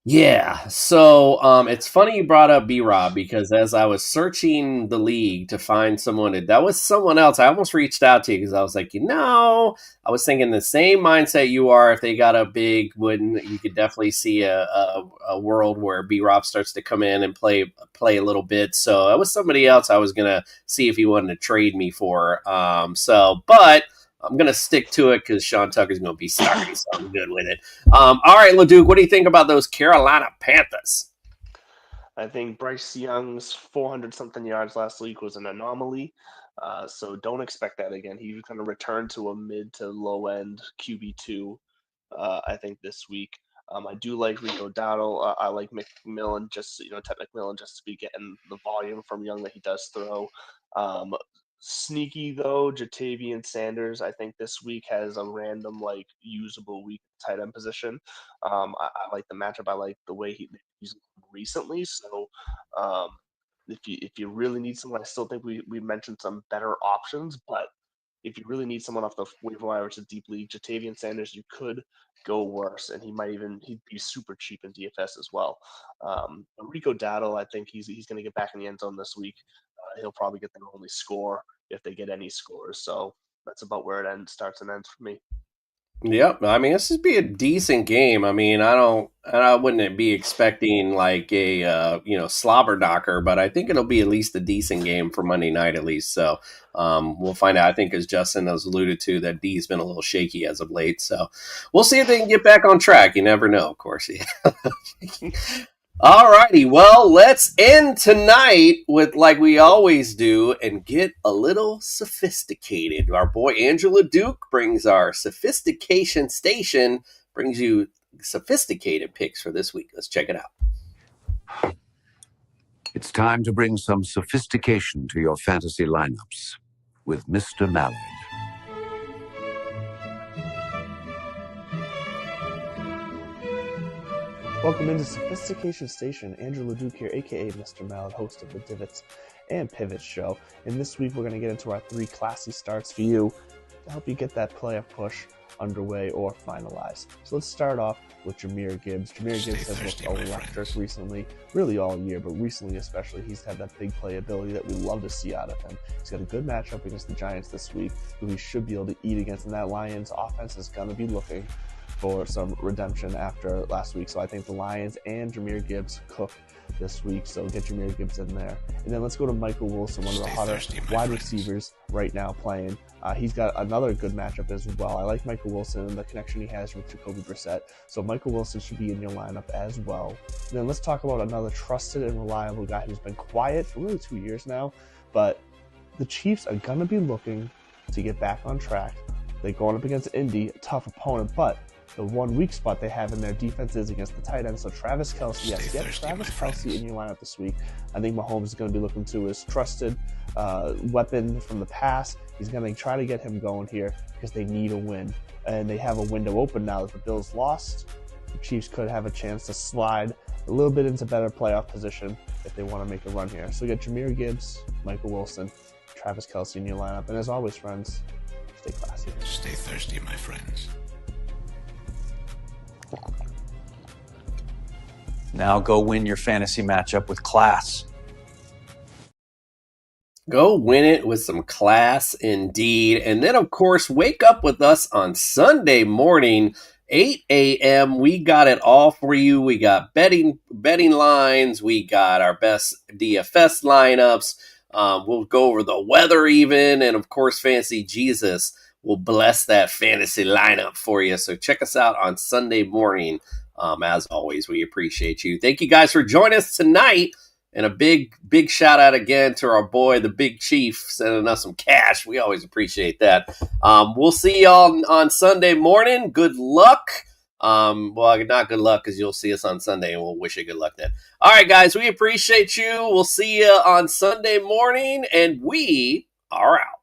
S1: Yeah, so it's funny you brought up B-Rob because as I was searching the league to find someone, that was someone else. I almost reached out to you because I was like, I was thinking the same mindset you are. If they got a big win, you could definitely see a world where B-Rob starts to come in and play a little bit. So that was somebody else I was gonna see if he wanted to trade me for. But I'm going to stick to it because Sean Tucker's going to be starting, so I'm good with it. All right, LeDuc, what do you think about those Carolina Panthers?
S9: I think Bryce Young's 400-something yards last week was an anomaly, so don't expect that again. He's going to return to a mid to low-end QB2, I think, this week. I do like Rico Dowdle. I like McMillan, Ted McMillan, just to be getting the volume from Young that he does throw. Sneaky though, Jatavian Sanders, I think this week has a random usable week tight end position. I like the matchup. I like the way he's used recently. So if you really need someone, I still think we mentioned some better options, but if you really need someone off the waiver wire, it's a deep league. Jatavian Sanders, you could go worse, and he'd be super cheap in DFS as well. Rico Dowdle, I think he's going to get back in the end zone this week. He'll probably get their only score if they get any scores. So that's about where it starts and ends for me.
S1: Yep, I mean this would be a decent game. I mean, I wouldn't be expecting like a slobber knocker, but I think it'll be at least a decent game for Monday night at least. So we'll find out. I think as Justin has alluded to, that D's been a little shaky as of late. So we'll see if they can get back on track. You never know, of course. All righty, well, let's end tonight with like we always do and get a little sophisticated. Our boy Andrew LeDuc brings our sophistication station, brings you sophisticated picks for this week. Let's check it out.
S13: It's time to bring some sophistication to your fantasy lineups with Mr. Mallard.
S9: Welcome into Sophistication Station. Andrew LeDuc here, a.k.a. Mr. Mallard, host of the Divots and Pivots show. And this week we're going to get into our 3 classy starts for you to help you get that playoff push underway or finalized. So let's start off with Jahmyr Gibbs. Jahmyr Gibbs has looked electric recently, really all year, but recently especially, he's had that big playability that we love to see out of him. He's got a good matchup against the Giants this week, who he should be able to eat against, and that Lions offense is going to be looking for some redemption after last week. So I think the Lions and Jahmyr Gibbs cook this week, so get Jahmyr Gibbs in there. And then let's go to Michael Wilson, one of the hotter wide receivers right now playing. He's got another good matchup as well. I like Michael Wilson and the connection he has with Jacoby Brissett, so Michael Wilson should be in your lineup as well. And then let's talk about another trusted and reliable guy who's been quiet for really 2 years now, but the Chiefs are going to be looking to get back on track. They're going up against Indy, a tough opponent, but the one weak spot they have in their defense is against the tight end. So Travis Kelce, yes, get Travis Kelce in your lineup this week. I think Mahomes is going to be looking to his trusted weapon from the pass. He's going to try to get him going here because they need a win. And they have a window open now that the Bills lost. The Chiefs could have a chance to slide a little bit into better playoff position if they want to make a run here. So get Jahmyr Gibbs, Michael Wilson, Travis Kelce in your lineup. And as always, friends, stay classy.
S14: Stay thirsty, my friends.
S15: Now go win your fantasy matchup with class.
S1: Go win it with some class indeed. And then, of course, wake up with us on Sunday morning, 8 a.m. We got it all for you. We got betting lines. We got our best DFS lineups. We'll go over the weather even. And, of course, Fantasy Jesus will bless that fantasy lineup for you. So check us out on Sunday morning. As always, we appreciate you. Thank you guys for joining us tonight. And a big shout out again to our boy, the Big Chief, sending us some cash. We always appreciate that. We'll see y'all on Sunday morning. Good luck. Well, not good luck because you'll see us on Sunday and we'll wish you good luck then. All right, guys, we appreciate you. We'll see you on Sunday morning and we are out.